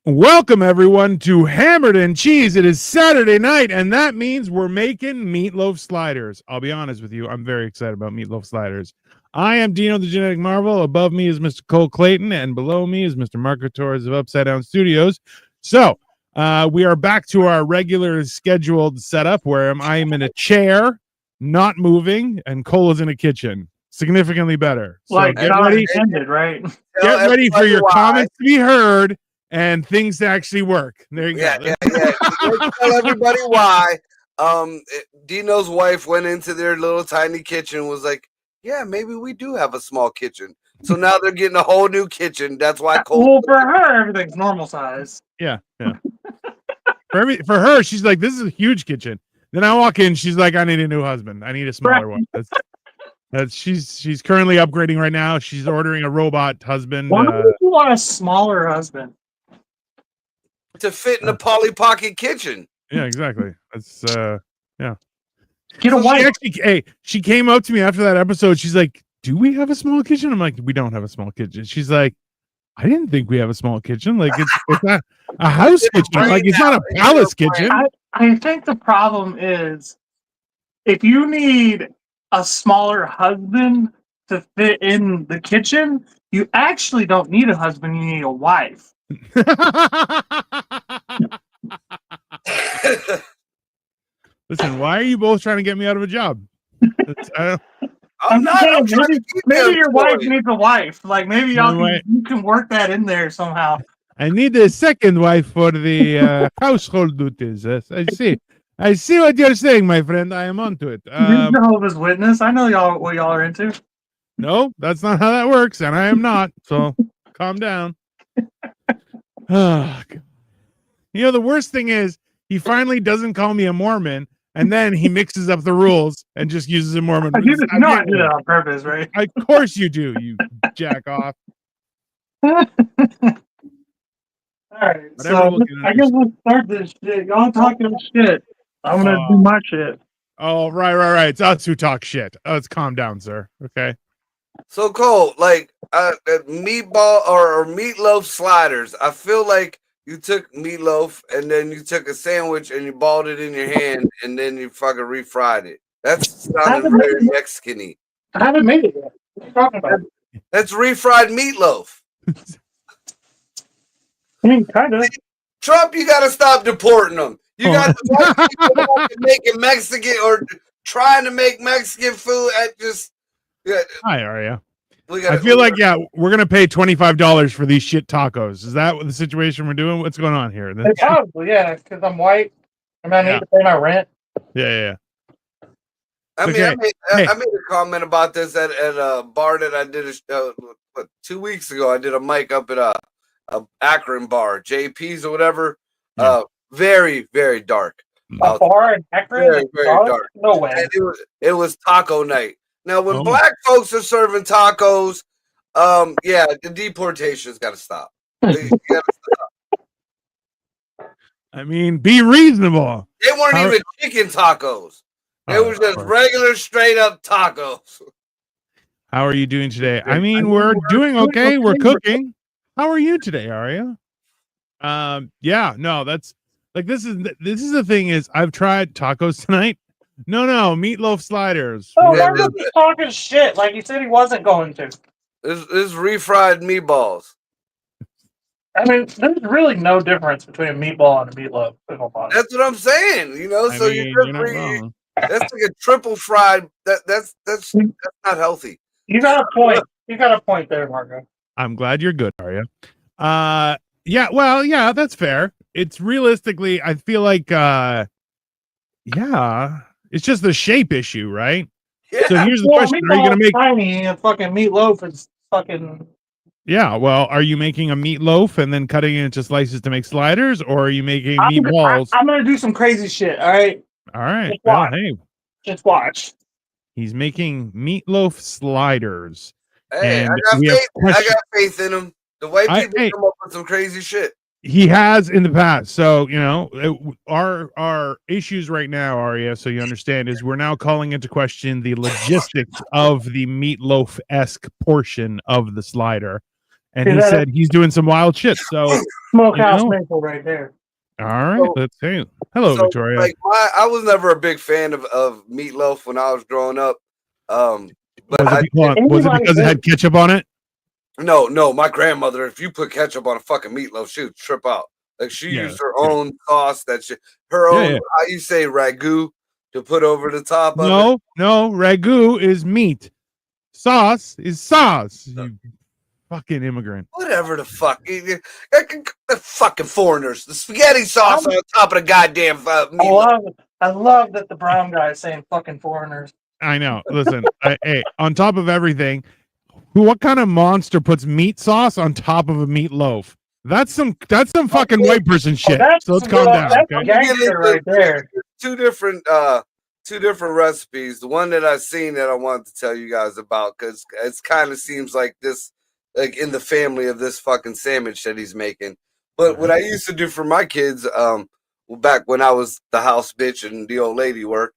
Welcome, everyone, to Hammered and Cheese. It is Saturday night, and that means we're making meatloaf sliders. I'll be honest with you, I'm very excited about meatloaf sliders. I am Dino the Genetic Marvel. Above me is Mr. Cole Clayton, and below me is Mr. Marco Torres of Upside Down Studios. So, we are back to our regular scheduled setup where I'm in a chair, not moving, and Cole is in a kitchen. Significantly better. So like get ready, ended, right? Get ready for your comments to be heard and things to actually work. There you go. Yeah. Tell everybody why. Dino's wife went into their little tiny kitchen, was like, yeah, maybe we do have a small kitchen. So now they're getting a whole new kitchen. That's why Cole. Well, for her, everything's normal size. Yeah. For her, she's like, this is a huge kitchen. Then I walk in, she's like, I need a new husband. I need a smaller one. She's currently upgrading right now. She's ordering a robot husband. Why would you want a smaller husband? To fit in a Polly Pocket kitchen. Yeah, exactly. That's yeah. Get a wife. She came up to me after that episode. She's like, "Do we have a small kitchen?" I'm like, "We don't have a small kitchen." She's like, "I didn't think we have a small kitchen. Like it's not a house kitchen. Like it's not a palace kitchen." I think the problem is if you need a smaller husband to fit in the kitchen, you actually don't need a husband. You need a wife. Listen, why are you both trying to get me out of a job? I'm maybe your wife needs a wife. Like maybe you can work that in there somehow. I need a second wife for the household duties. I see what you're saying, my friend. I am onto it. You're Jehovah's Witness. I know what y'all are into. No, that's not how that works, and I am not. So calm down. Oh, God. You know, the worst thing is he finally doesn't call me a Mormon, and then he mixes up the rules and just uses a Mormon. You did not do that on purpose, right? Of course you do, you jack off. All right, so I guess we'll start this shit. Y'all talking shit. I'm gonna do my shit. Oh, right. It's us who talk shit. Let's calm down, sir. Okay. So Cole, like meatball or meatloaf sliders. I feel like you took meatloaf and then you took a sandwich and you balled it in your hand and then you fucking refried it. That's sounding very Mexican-y. I haven't made it yet. What are you talking about? That's refried meatloaf. I mean, kind of. Trump, you got to stop deporting them. You got to make it Mexican or trying to make Mexican food at just. Yeah. Hi, Aria. I feel like, we're going to pay $25 for these shit tacos. Is that the situation we're doing? What's going on here? Probably, yeah, because I'm white. I need to pay my rent. Yeah. I made a comment about this at a bar that I did 2 weeks ago. I did a mic up at a Akron bar, JP's or whatever. Yeah. Very, very dark. A bar in Akron? Very, very dark. No way. And it was taco night. Now, when black folks are serving tacos, the deportation's got to stop. I mean, be reasonable. They weren't even chicken tacos. It was just regular, straight up tacos. How are you doing today? I mean, we're doing okay. We're cooking. How are you today, Aria? That's like this is the thing is I've tried tacos tonight. No, meatloaf sliders. Oh, Marco's talking shit like he said he wasn't going to. This refried meatballs. I mean, there's really no difference between a meatball and a meatloaf. That's what I'm saying. You know, you're not wrong. That's like a triple fried. That's not healthy. You got a point. You got a point there, Marco. I'm glad you're good, Aria. That's fair. It's realistically, I feel like it's just the shape issue, right? Yeah. So here's the question: are you gonna make tiny a fucking meatloaf is fucking? Yeah. Well, are you making a meatloaf and then cutting it into slices to make sliders, or are you making meatballs? I'm gonna do some crazy shit. All right. Just watch. Watch. He's making meatloaf sliders. Hey, I got faith in him. The white people come up with some crazy shit. He has in the past. So, you know, our issues right now, Aria, so you understand, is we're now calling into question the logistics of the meatloaf-esque portion of the slider. and he said he's doing some wild shit. So Smokehouse maple right there. All right, let's see. Hello, Victoria. Like I was never a big fan of Meatloaf when I was growing up. But was it because it had ketchup on it? No, my grandmother, if you put ketchup on a fucking meatloaf, she would trip out. Like she used her own sauce, her own, how you say, ragu to put over the top of it. No, ragu is meat. Sauce is sauce. You fucking immigrant. Whatever the fuck. The fucking foreigners. The spaghetti sauce on top of the goddamn meatloaf. I love that the brown guy is saying fucking foreigners. I know. Listen, hey, on top of everything, what kind of monster puts meat sauce on top of a meatloaf? That's some fucking white person shit. So let's calm down. Okay? Right there. Two different recipes. The one that I've seen that I wanted to tell you guys about, because it kind of seems like this, like in the family of this fucking sandwich that he's making. But what I used to do for my kids, back when I was the house bitch and the old lady worked,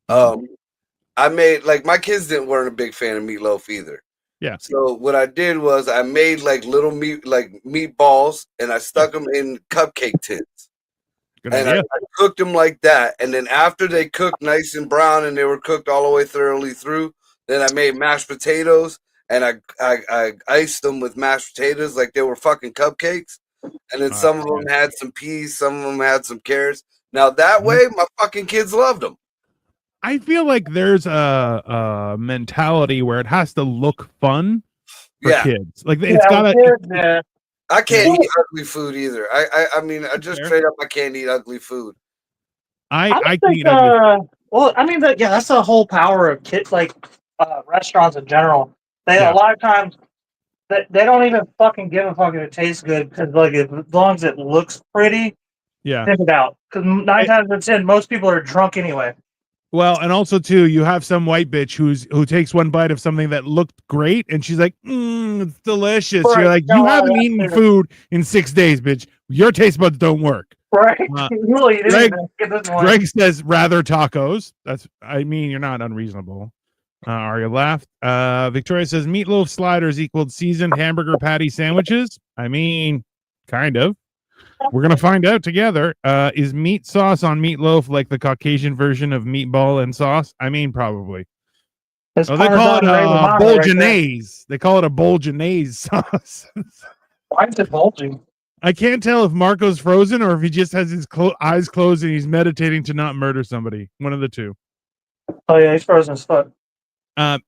I made, like, my kids weren't a big fan of meatloaf either. Yeah. So what I did was I made like little meatballs, and I stuck them in cupcake tins. Good idea. I cooked them like that. And then after they cooked nice and brown and they were cooked all the way thoroughly through, then I made mashed potatoes, and I iced them with mashed potatoes like they were fucking cupcakes. And then some of them had some peas, some of them had some carrots. Now that way, my fucking kids loved them. I feel like there's a mentality where it has to look fun for kids. Like it's gotta. I can't eat ugly food either. I mean, I just straight up, I can't eat ugly food. I can eat ugly food. Well, I mean, that's the whole power of restaurants in general. A lot of times they don't even fucking give a fuck if it tastes good, because like as long as it looks pretty, think it out. Because 9 times out of 10, most people are drunk anyway. Well, and also too, you have some white bitch who takes one bite of something that looked great, and she's like, it's delicious. Right. You're like, you haven't eaten food in 6 days, bitch. Your taste buds don't work. Right. Greg says rather tacos. You're not unreasonable. Aria laughed. Victoria says meatloaf sliders equaled seasoned hamburger patty sandwiches. I mean, kind of. We're going to find out together. Is meat sauce on meatloaf like the Caucasian version of meatball and sauce? I mean, probably. They call it a bolognese. They call it a bolognese sauce. Why is it bulging? I can't tell if Marco's frozen or if he just has his eyes closed and he's meditating to not murder somebody. One of the two. Oh, yeah, he's frozen as fuck.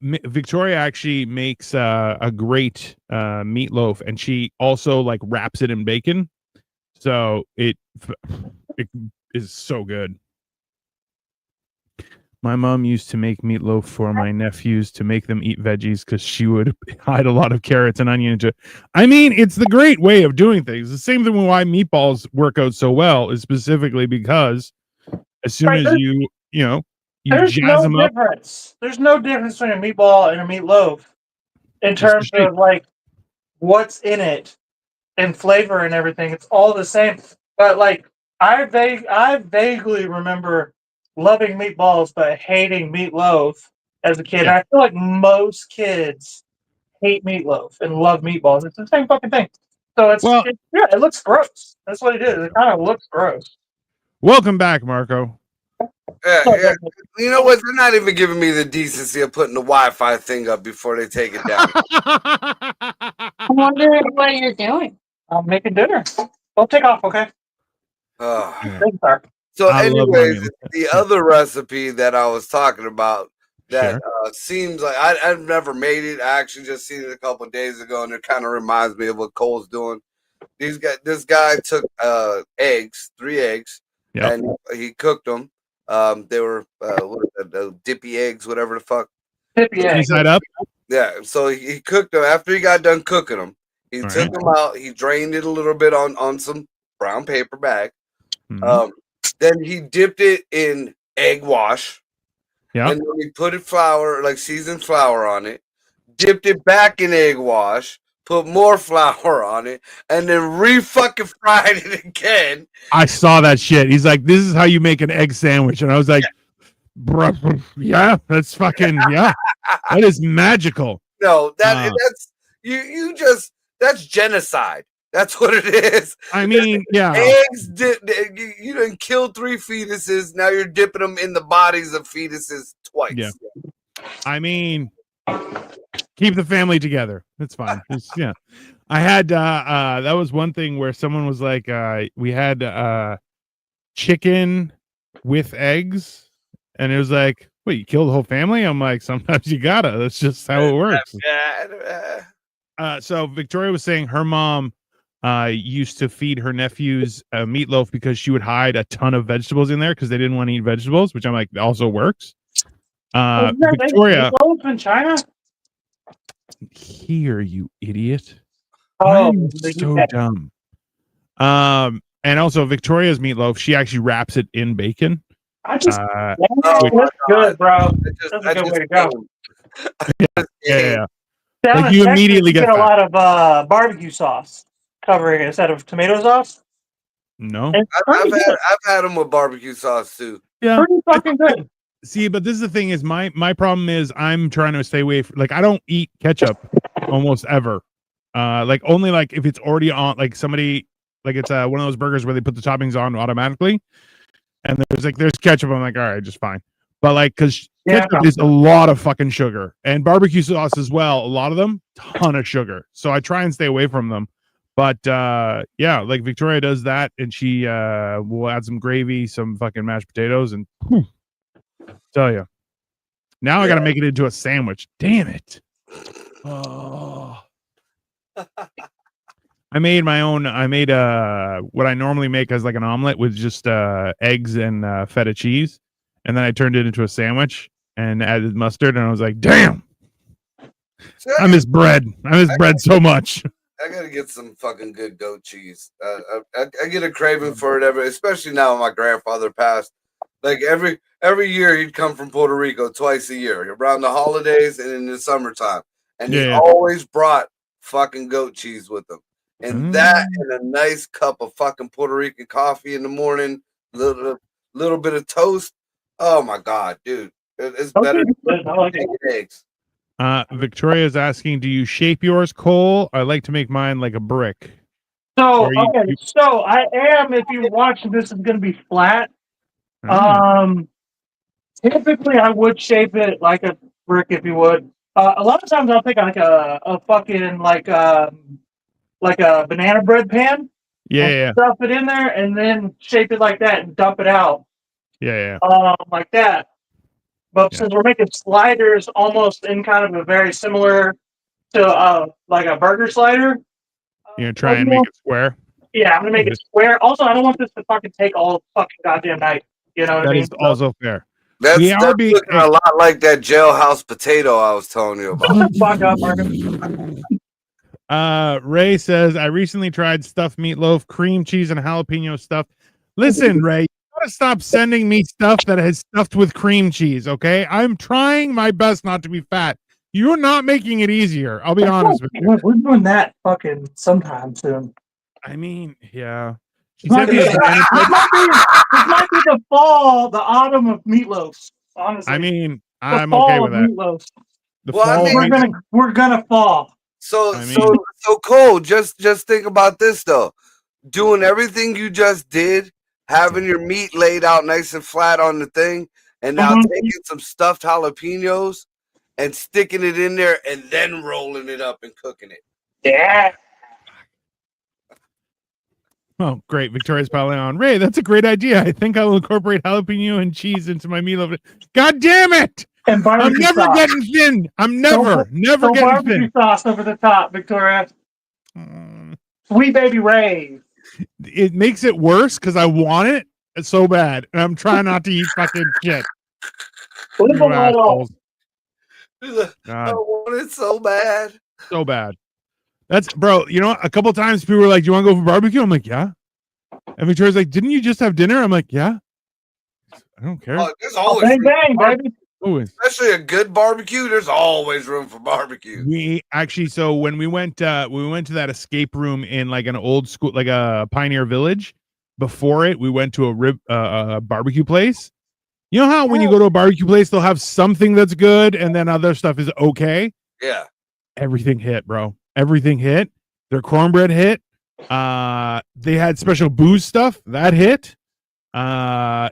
Victoria actually makes a great meatloaf, and she also like wraps it in bacon. So it is so good. My mom used to make meatloaf for my nephews to make them eat veggies because she would hide a lot of carrots and onion into. I mean, it's the great way of doing things. The same thing with why meatballs work out so well is specifically because as soon as you jazz them up. There's no difference between a meatball and a meatloaf in terms of like what's in it and flavor and everything. It's all the same. But like I vaguely remember loving meatballs but hating meatloaf as a kid. Yeah. I feel like most kids hate meatloaf and love meatballs. It's the same fucking thing. So it looks gross. That's what it is. It kind of looks gross. Welcome back, Marco. Yeah. You know what? They're not even giving me the decency of putting the Wi-Fi thing up before they take it down. I'm wondering what you're doing. I'm making dinner. Don't take off, okay? So, anyways, the other recipe that I was talking about that seems like I've never made it. I actually just seen it a couple of days ago, and it kind of reminds me of what Cole's doing. This guy took 3 eggs, and he cooked them. They were dippy eggs, whatever the fuck. Dippy eggs. Side up. Yeah. So he cooked them. After he got done cooking them, he took them out. He drained it a little bit on some brown paper bag. Mm-hmm. Then he dipped it in egg wash. Yeah. And then he put seasoned flour on it. Dipped it back in egg wash. Put more flour on it, and then re-fucking fried it again. I saw that shit. He's like, "This is how you make an egg sandwich," and I was like, "Bro, yeah, that's fucking that is magical." No, that's you just That's genocide. That's what it is. I mean, yeah. Eggs, you done killed 3 fetuses. Now you're dipping them in the bodies of fetuses twice. Yeah. I mean, keep the family together. It's fine. Yeah. I had that was one thing where someone was like, we had chicken with eggs, and it was like, wait, you killed the whole family? I'm like, sometimes you gotta. That's just how it works. So Victoria was saying her mom used to feed her nephews meatloaf because she would hide a ton of vegetables in there because they didn't want to eat vegetables, which I'm like also works. Victoria in China. Here, you idiot. Oh, I'm so dumb. And also Victoria's meatloaf, she actually wraps it in bacon. That's good, bro. That's a good way to go. Yeah. Like you immediately get a lot of barbecue sauce covering it instead of tomato sauce. No, I've had them with barbecue sauce too. Yeah, pretty fucking good. See, but this is the thing: is my problem is I'm trying to stay away from, like, I don't eat ketchup almost ever. Like only like if it's already on, like somebody, like it's one of those burgers where they put the toppings on automatically, and there's ketchup. I'm like, all right, just fine. But like, because ketchup is a lot of fucking sugar, and barbecue sauce as well, a lot of them, ton of sugar. So I try and stay away from them. But yeah, like Victoria does that, and she will add some gravy, some fucking mashed potatoes, and whew, tell you. Now I got to make it into a sandwich. Damn it. Oh. I made my own. I made what I normally make as like an omelet with just eggs and feta cheese, and then I turned it into a sandwich and added mustard, and I was like, damn. I miss bread. I miss bread so much. I gotta get some fucking good goat cheese. I get a craving for it especially now my grandfather passed. Like every year he'd come from Puerto Rico twice a year around the holidays and in the summertime, and he always brought fucking goat cheese with him, and that and a nice cup of fucking Puerto Rican coffee in the morning, little bit of toast. Oh my god, dude, it's better than eggs. Victoria is asking, do you shape yours, Cole? I like to make mine like a brick. So so I am, if you watch this, is going to be flat. Typically I would shape it like a brick if you would. A lot of times I'll take like a fucking like a banana bread pan. Stuff it in there and then shape it like that and dump it out. Like that. But since we're making sliders almost in kind of a very similar to like a burger slider. You're going to try and make it square? Yeah, I'm going to make it square. Also, I don't want this to fucking take all fucking goddamn night. You know what I mean? That is also fair. That's looking a lot like that jailhouse potato I was telling you about. Fuck up, Marcus. Ray says, I recently tried stuffed meatloaf, cream cheese, and jalapeno stuff. Listen, Ray, you gotta stop sending me stuff that is stuffed with cream cheese, okay? I'm trying my best not to be fat. You're not making it easier. I'll be honest with you. We're doing that fucking sometime soon. I mean, yeah. This might be the fall, the autumn of meatloaf. Honestly, I mean, I'm okay with that. Meatloaf. We're gonna fall. So Cole, just think about this though. Doing everything you just did, having your meat laid out nice and flat on the thing, and now taking some stuffed jalapenos and sticking it in there, and then rolling it up and cooking it. Yeah. Oh, great. Victoria's piling on. Ray, that's a great idea. I think I will incorporate jalapeno and cheese into my meatloaf. God damn it! And I'm never getting thin. I'm never getting barbecue thin. Sauce over the top, Victoria. Sweet baby Ray. It makes it worse because I want it so bad, and I'm trying not to eat fucking shit. I want it so bad. So bad. That's, bro, you know, a couple times people were like, do you want to go for barbecue? I'm like, yeah. And Victoria's like, didn't you just have dinner? I'm like, yeah. I don't care. There's always bang, baby. Especially a good barbecue, there's always room for barbecue. We actually, so when we went to that escape room in like an old school, like a Pioneer Village, before it, we went to a barbecue place. You know how when you go to a barbecue place, they'll have something that's good and then other stuff is okay? Yeah. Everything hit, bro. Everything hit. Their cornbread hit. They had special booze stuff that hit.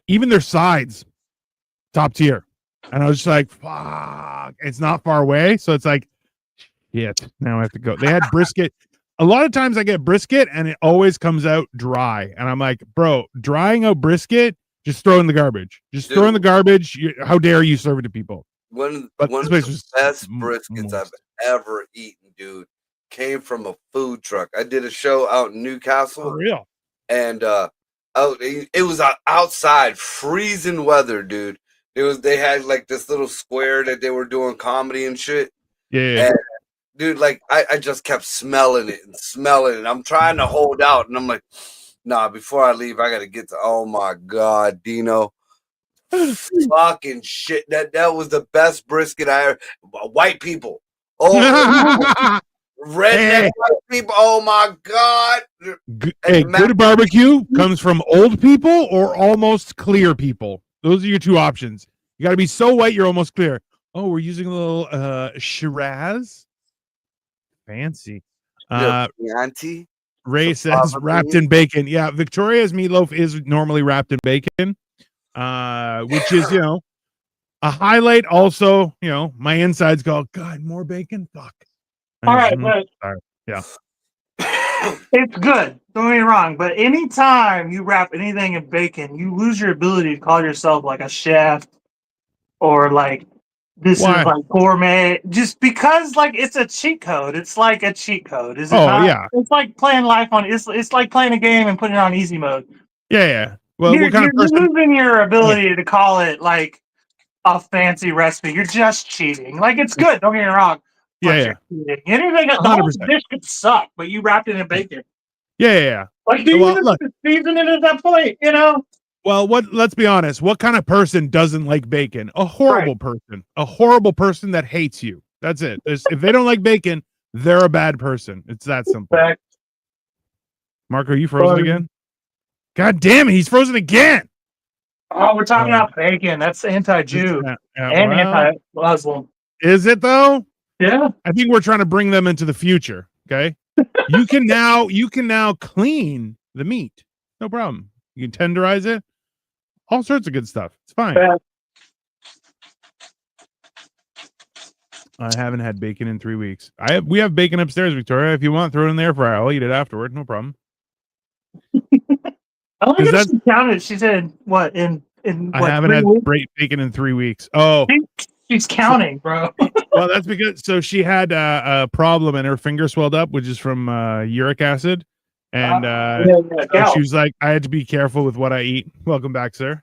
Even their sides, top tier. And I was just like, fuck, it's not far away. So it's like, shit, now I have to go. They had brisket. A lot of times I get brisket and it always comes out dry. And I'm like, bro, drying out brisket, just throw in the garbage. Just throw in the garbage. How dare you serve it to people? One But of this place the was best briskets I've ever eaten, dude, came from a food truck. I did a show out in Newcastle. For real. And it was outside, freezing weather, dude. They had like this little square that they were doing comedy and shit. Yeah. And, dude, like I just kept smelling it and smelling it. I'm trying to hold out, and I'm like, nah, before I leave, I gotta get to. Oh my god, Dino. Fucking shit. That was the best brisket I ever. White people. Oh, redneck white people. Oh my god. Hey, good barbecue comes from old people or almost clear people. Those are your two options. You got to be so white you're almost clear. Oh, we're using a little Shiraz. Fancy. Auntie. Ray says wrapped in bacon. Yeah, Victoria's meatloaf is normally wrapped in bacon, which is, a highlight. Also, my insides go, God, more bacon? Fuck. All right, but yeah. It's good. Don't get me wrong, but anytime you wrap anything in bacon, you lose your ability to call yourself like a chef or like this is like gourmet. Just because like it's a cheat code. It's like a cheat code. Is it not? Yeah. It's like playing life on. It's like playing a game and putting it on easy mode. Yeah. Well, you're, what kind of person? You're losing your ability to call it like a fancy recipe. You're just cheating. Like it's good. Don't get me wrong. Yeah. Anything, the whole dish could suck, but you wrapped it in bacon. Yeah. Like, do you even season it at that point, Well, let's be honest. What kind of person doesn't like bacon? A horrible person. A horrible person that hates you. That's it. If they don't like bacon, they're a bad person. It's that simple. Mark, are you frozen again? God damn it, he's frozen again. Oh, we're talking about bacon. That's anti-Jew and anti-Muslim. Is it though? Yeah. I think we're trying to bring them into the future. Okay. You can now clean the meat. No problem. You can tenderize it. All sorts of good stuff. It's fine. I haven't had bacon in 3 weeks. We have bacon upstairs, Victoria. If you want, throw it in the air fryer. I'll eat it afterward. No problem. I like that she counted. She said, "What in I haven't had great bacon in 3 weeks." Oh, she's counting, bro. Well, that's because she had a problem and her finger swelled up, which is from uric acid, and she was like, "I had to be careful with what I eat." Welcome back, sir.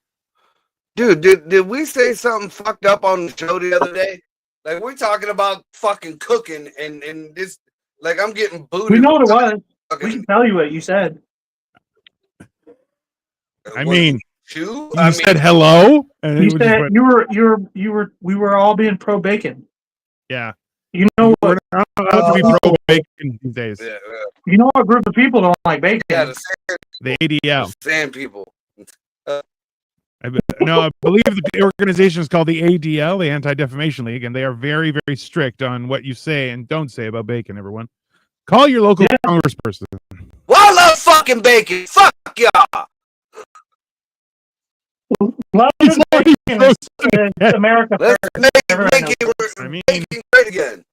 Dude, did we say something fucked up on the show the other day? Like we're talking about fucking cooking and this, like I'm getting booted. We know what it was. We can tell you what you said. I mean, you said hello, and you said we were all being pro bacon. Yeah, you know what? We're not allowed to be pro bacon these days. Yeah. You know what group of people don't like bacon? Yeah, the ADL. Sand people. I believe the organization is called the ADL, the Anti-Defamation League, and they are very, very strict on what you say and don't say about bacon. Everyone, call your local congressperson. Well, I love fucking bacon. Fuck y'all. America. Let's make it great again.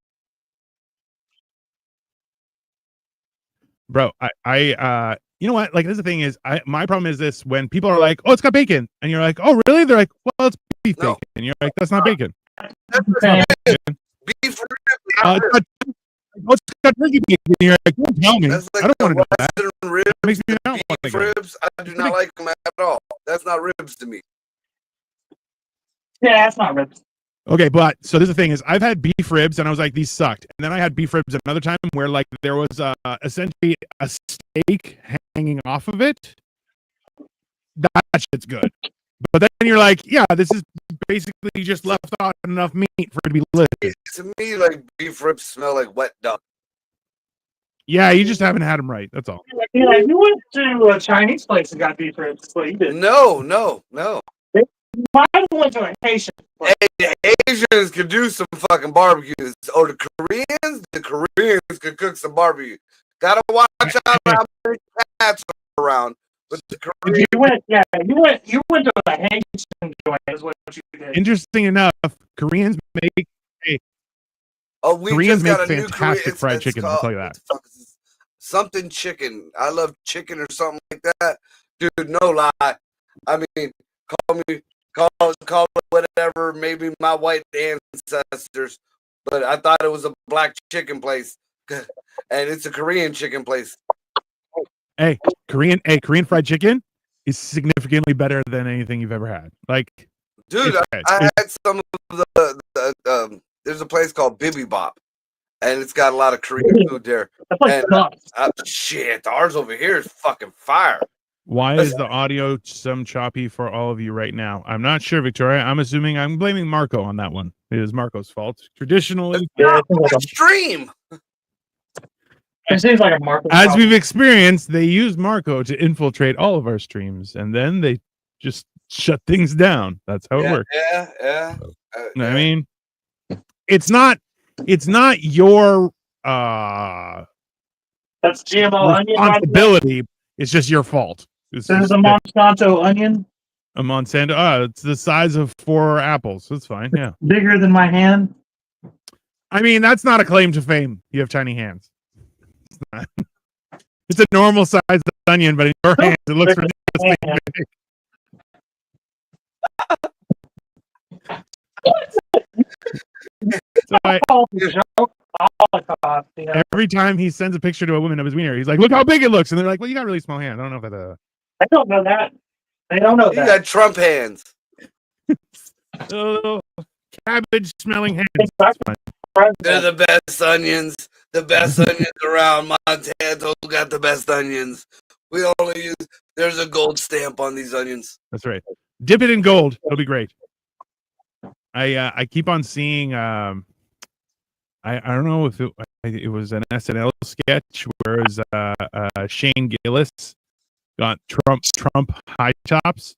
Bro, I you know what? Like, this the thing is, my problem is this: when people are like, "Oh, it's got bacon," and you're like, "Oh, really?" They're like, "Well, it's beef bacon," and you're like, "That's not bacon." That's not bacon. Beef it's got turkey bacon. And you're like, "Don't tell me." That's like I don't want to know that. Ribs, it makes me not beef ribs. I do not like them at all. That's not ribs to me. Yeah, that's not ribs. Okay, but so this is the thing is, I've had beef ribs and I was like, these sucked. And then I had beef ribs another time where like there was essentially a steak hanging off of it. That shit's good. But then you're like, yeah, this is basically just left out enough meat for it to be delicious. To me, like beef ribs smell like wet duck. Yeah, you just haven't had them right. That's all. Yeah, you went to a Chinese place and got beef ribs. That's what you did. No. Why went to a Haitian place? Hey, Asians could do some fucking barbecues. Or the Koreans could cook some barbecue. Gotta watch out how many cats are around. But the Korean, you went to a Haitian joint is what you did. Interesting enough, Koreans make we Koreans just make got a new Korean. fantastic fried chicken. I'll tell you What that. the fuck is this? Something chicken. I love chicken or something like that. Dude, no lie. I mean, call it whatever, maybe my white ancestors, but I thought it was a black chicken place. And it's a Korean chicken place. Hey, Korean fried chicken is significantly better than anything you've ever had. Like, dude, I had some of the there's a place called Bibi Bop, and it's got a lot of Korean food there. That's like shit, ours over here is fucking fire. Why is the audio some choppy for all of you right now? I'm not sure, Victoria. I'm blaming Marco on that one. It is Marco's fault. Traditionally, stream. It seems like a Marco. As we've experienced, they use Marco to infiltrate all of our streams, and then they just shut things down. That's how it works. Yeah. I mean, it's not your that's GMO responsibility. Onion. It's just your fault. This is a Monsanto onion. A Monsanto. It's the size of 4 apples. That's fine. Yeah. Bigger than my hand. I mean, that's not a claim to fame. You have tiny hands. It's not. It's a normal size onion, but in your hands, it looks ridiculously big. Every time he sends a picture to a woman of his wiener, he's like, "Look how big it looks," and they're like, "Well, you got really small hands." I don't know if that. I don't know that. They don't know that. You got Trump hands. Oh, cabbage smelling hands. They're the best onions. The best onions around. Monsanto got the best onions. We only use. There's a gold stamp on these onions. That's right. Dip it in gold. It'll be great. I keep on seeing. I don't know if it was an SNL sketch where it was Shane Gillis got Trump high tops,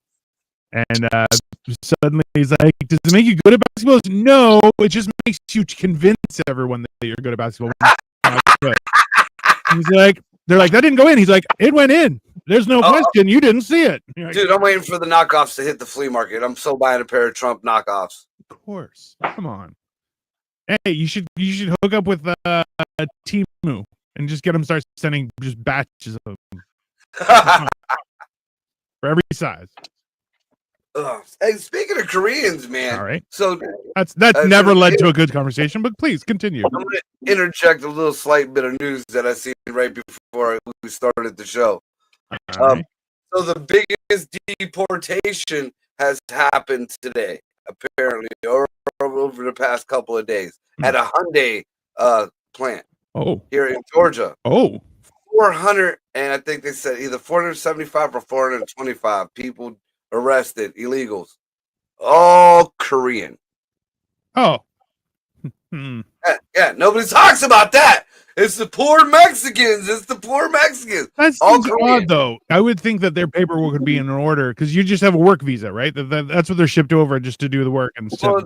and suddenly he's like, "Does it make you good at basketball?" No, it just makes you convince everyone that you're good at basketball. He's like, they're like, "That didn't go in." He's like, "It went in. There's no question. You didn't see it." Like, dude, I'm waiting for the knockoffs to hit the flea market. I'm so buying a pair of Trump knockoffs. Of course. Come on. Hey, you should hook up with Temu and just get them start sending just batches of them for every size. Hey, speaking of Koreans, man. All right. So that's never led to a good conversation, but please continue. I'm going to interject a little slight bit of news that I seen right before we started the show. Right. So the biggest deportation has happened today, apparently, or over the past couple of days at a Hyundai plant here in Georgia. 400, and I think they said either 475 or 425 people arrested, illegals, all Korean. Yeah, nobody talks about that. It's the poor Mexicans. That's all odd, though. I would think that their paperwork would be in order because you just have a work visa, right? That's what they're shipped over just to do the work and stuff.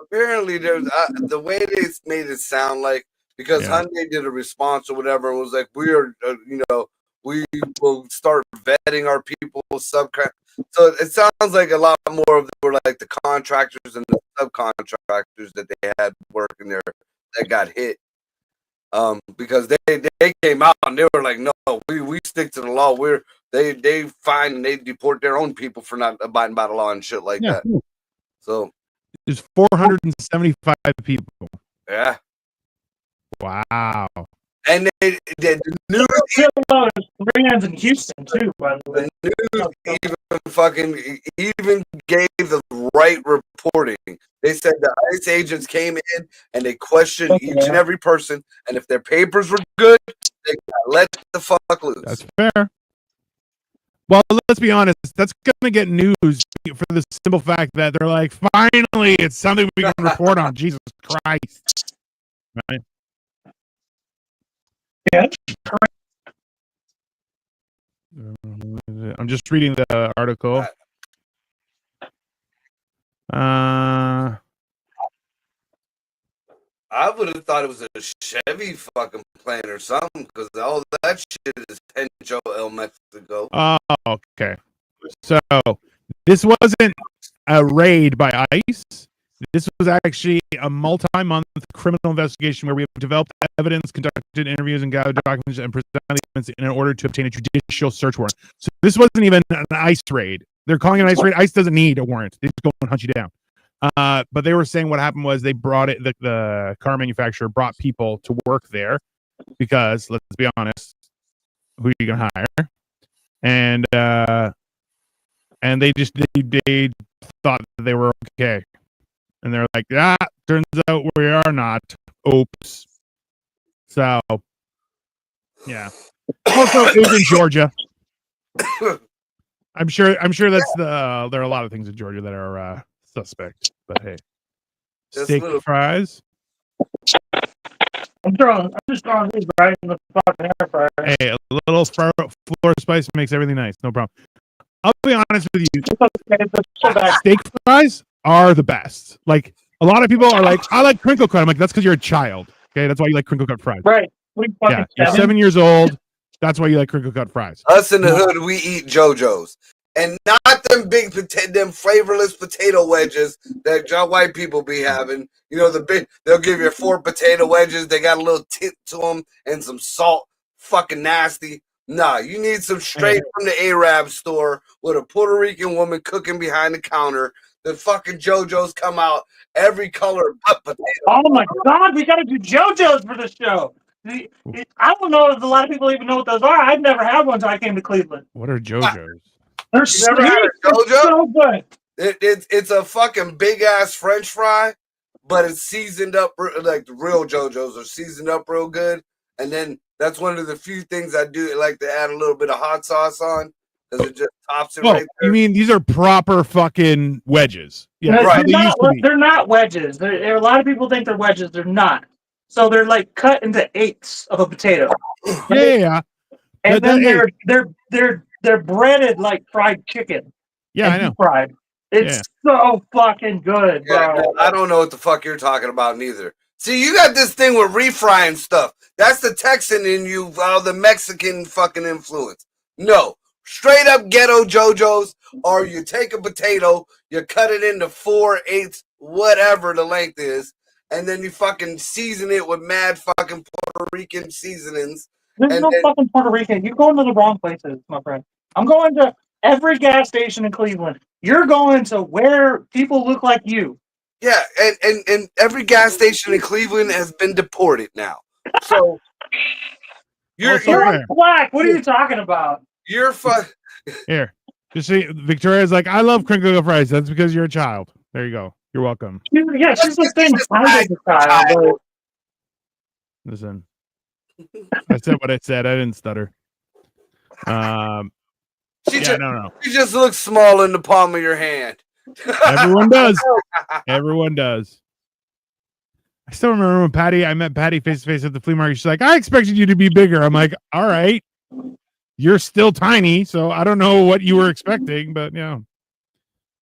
Apparently, there's the way they made it sound like, because Hyundai did a response or whatever, it was like, we are, we will start vetting our people, subcontract. So it sounds like a lot more of them were like the contractors and the subcontractors that they had working there that got hit. Because they came out and they were like, no, we stick to the law. They fine and they deport their own people for not abiding by the law and shit like that. So there's 475 people. Yeah. Wow. And the news Koreans in Houston too, by the way. The news even gave the right reporting. They said the ICE agents came in and they questioned each and every person, and if their papers were good, they got let the fuck loose. That's fair. Well, let's be honest. That's gonna get news for the simple fact that they're like, finally, it's something we can report on. Jesus Christ! Right? Yeah. I'm just reading the article. I would have thought it was a Chevy fucking plane or something, because all that shit is Pencho El Mexico. Oh, okay. So this wasn't a raid by ICE. This was actually a multi-month criminal investigation where we have developed evidence, conducted interviews, and gathered documents and presented evidence in order to obtain a judicial search warrant. So this wasn't even an ICE raid. They're calling it an ICE raid. ICE doesn't need a warrant. They just go and hunt you down. But they were saying what happened was they brought it. The car manufacturer brought people to work there because, let's be honest, who are you gonna hire? And they thought that they were okay, and they're like, turns out we are not. Oops. So, yeah. Also, it was in Georgia. I'm sure that's there are a lot of things in Georgia that are suspect. But hey, steak fries. I'm just throwing these right in the fucking air fryer. Hey, a little floor spice makes everything nice. No problem. I'll be honest with you. Steak fries are the best. Like, a lot of people are like, I like crinkle cut. I'm like, that's because you're a child. Okay, that's why you like crinkle cut fries. Right. Yeah, you're 7 years old. That's why you like crinkle cut fries. Us in the hood, we eat JoJo's. And not them big them flavorless potato wedges that y'all white people be having. You know, they'll give you 4 potato wedges. They got a little tip to them and some salt. Fucking nasty. Nah, you need some straight from the Arab store with a Puerto Rican woman cooking behind the counter. The fucking JoJo's come out every color but potato. Oh my God, we got to do JoJo's for the show. I don't know if a lot of people even know what those are. I've never had one until I came to Cleveland. What are JoJo's? They're sweet. So good. It's a fucking big ass French fry, but it's seasoned up like the real JoJo's are seasoned up real good. And then that's one of the few things I do like to add a little bit of hot sauce on, because it just tops it right there. You mean these are proper fucking wedges? Yeah, No, right. They're not wedges. A lot of people think they're wedges. They're not. So they're like cut into eighths of a potato. Yeah. And then they're breaded like fried chicken. Yeah, I know. Fried. It's so fucking good, bro. Yeah, I don't know what the fuck you're talking about neither. See, you got this thing with refrying stuff. That's the Texan in you, the Mexican fucking influence. No, straight up ghetto JoJo's, or you take a potato, you cut it into 4/8, whatever the length is, and then you fucking season it with mad fucking Puerto Rican seasonings. There's no fucking Puerto Rican. You're going to the wrong places, my friend. I'm going to every gas station in Cleveland. You're going to where people look like you. Yeah, and every gas station in Cleveland has been deported now. So you're black. What are you talking about? You're Here. Just see, Victoria's like, I love crinkle cut fries. That's because you're a child. There you go. You're welcome. Yeah, she's the same height as a child. Listen, I said what I said. I didn't stutter. She just looks small in the palm of your hand. Everyone does. Everyone does. I still remember when I met Patty face to face at the flea market. She's like, I expected you to be bigger. I'm like, all right. You're still tiny, so I don't know what you were expecting, but yeah.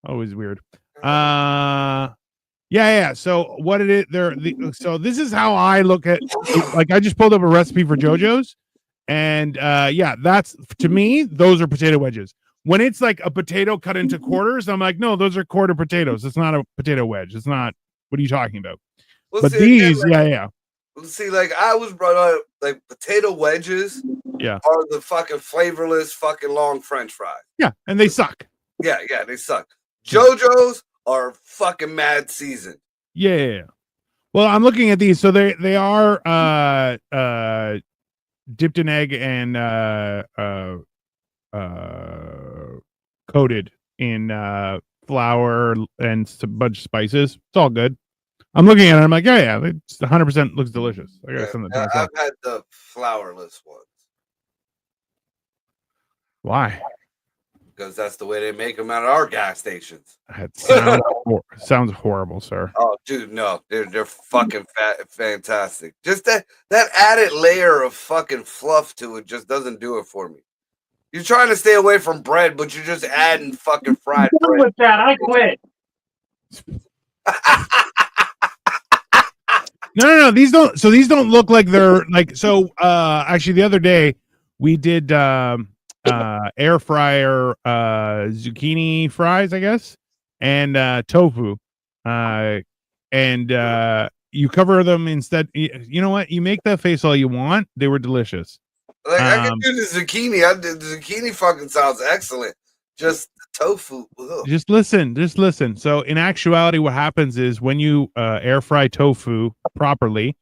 Always weird. Yeah. So what it is so this is how I look at like I just pulled up a recipe for JoJo's, and that's to me, those are potato wedges. When it's like a potato cut into quarters, I'm like, no, those are quarter potatoes. It's not a potato wedge. It's not. What are you talking about? Well, but see, these, again, See, like I was brought up, like potato wedges, are the fucking flavorless, fucking long French fries. Yeah, and they suck. Yeah, they suck. JoJo's are fucking mad seasoned. Yeah. Well, I'm looking at these, so they are dipped in egg and coated in flour and a bunch of spices. It's all good. I'm looking at it. I'm like, yeah, it's 100% looks delicious. I got something. I've had the flourless ones. Why? Because that's the way they make them at our gas stations. That sounds horrible, sir. Oh, dude, no, they're fucking fantastic. Just that added layer of fucking fluff to it just doesn't do it for me. You're trying to stay away from bread, but you're just adding fucking fried bread. With that, I quit. No. These don't look like they're like so. Actually, the other day we did air fryer zucchini fries, I guess, and tofu. And you cover them instead. You know what? You make that face all you want. They were delicious. Like I can do the zucchini. The zucchini fucking sounds excellent. Just tofu. Ugh. Just listen. So in actuality, what happens is when you air fry tofu properly,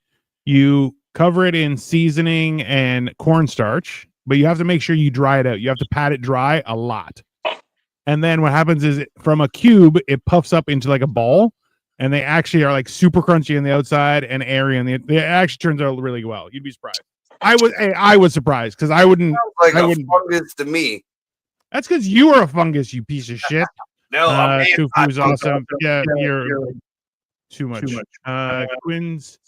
you cover it in seasoning and cornstarch, but you have to make sure you dry it out. You have to pat it dry a lot. And then what happens is from a cube, it puffs up into like a ball, and they actually are like super crunchy on the outside and airy on the. It actually turns out really well. You'd be surprised. I was surprised because I wouldn't. Like I a wouldn't. fungus to me. That's because you are a fungus, you piece of shit. No, Tofu's awesome. Yeah, you're too much. Quinn's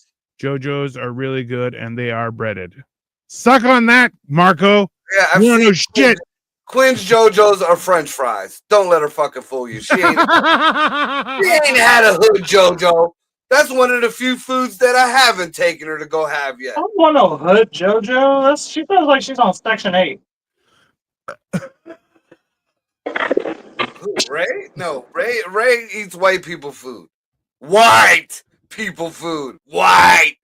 JoJo's are really good, and they are breaded. Suck on that, Marco. Yeah, I've You don't know seen shit. Quinn's JoJo's are French fries. Don't let her fucking fool you. She ain't had a hood JoJo. That's one of the few foods that I haven't taken her to go have yet. I don't want no hood JoJo. She feels like she's on Section 8. Who, Ray? No, Ray eats white people food. White people food. White.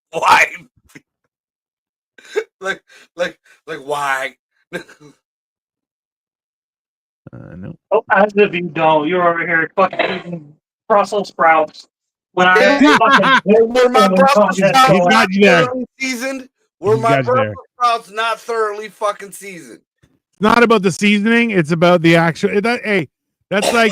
like white. No. Oh, as if you don't. You're over here fucking eating Brussels sprouts. When I Were my Brussels sprouts He's got you there. thoroughly seasoned? Were He's my got you there. Brussels sprouts not thoroughly fucking seasoned? It's not about the seasoning. It's about the actual. That's like,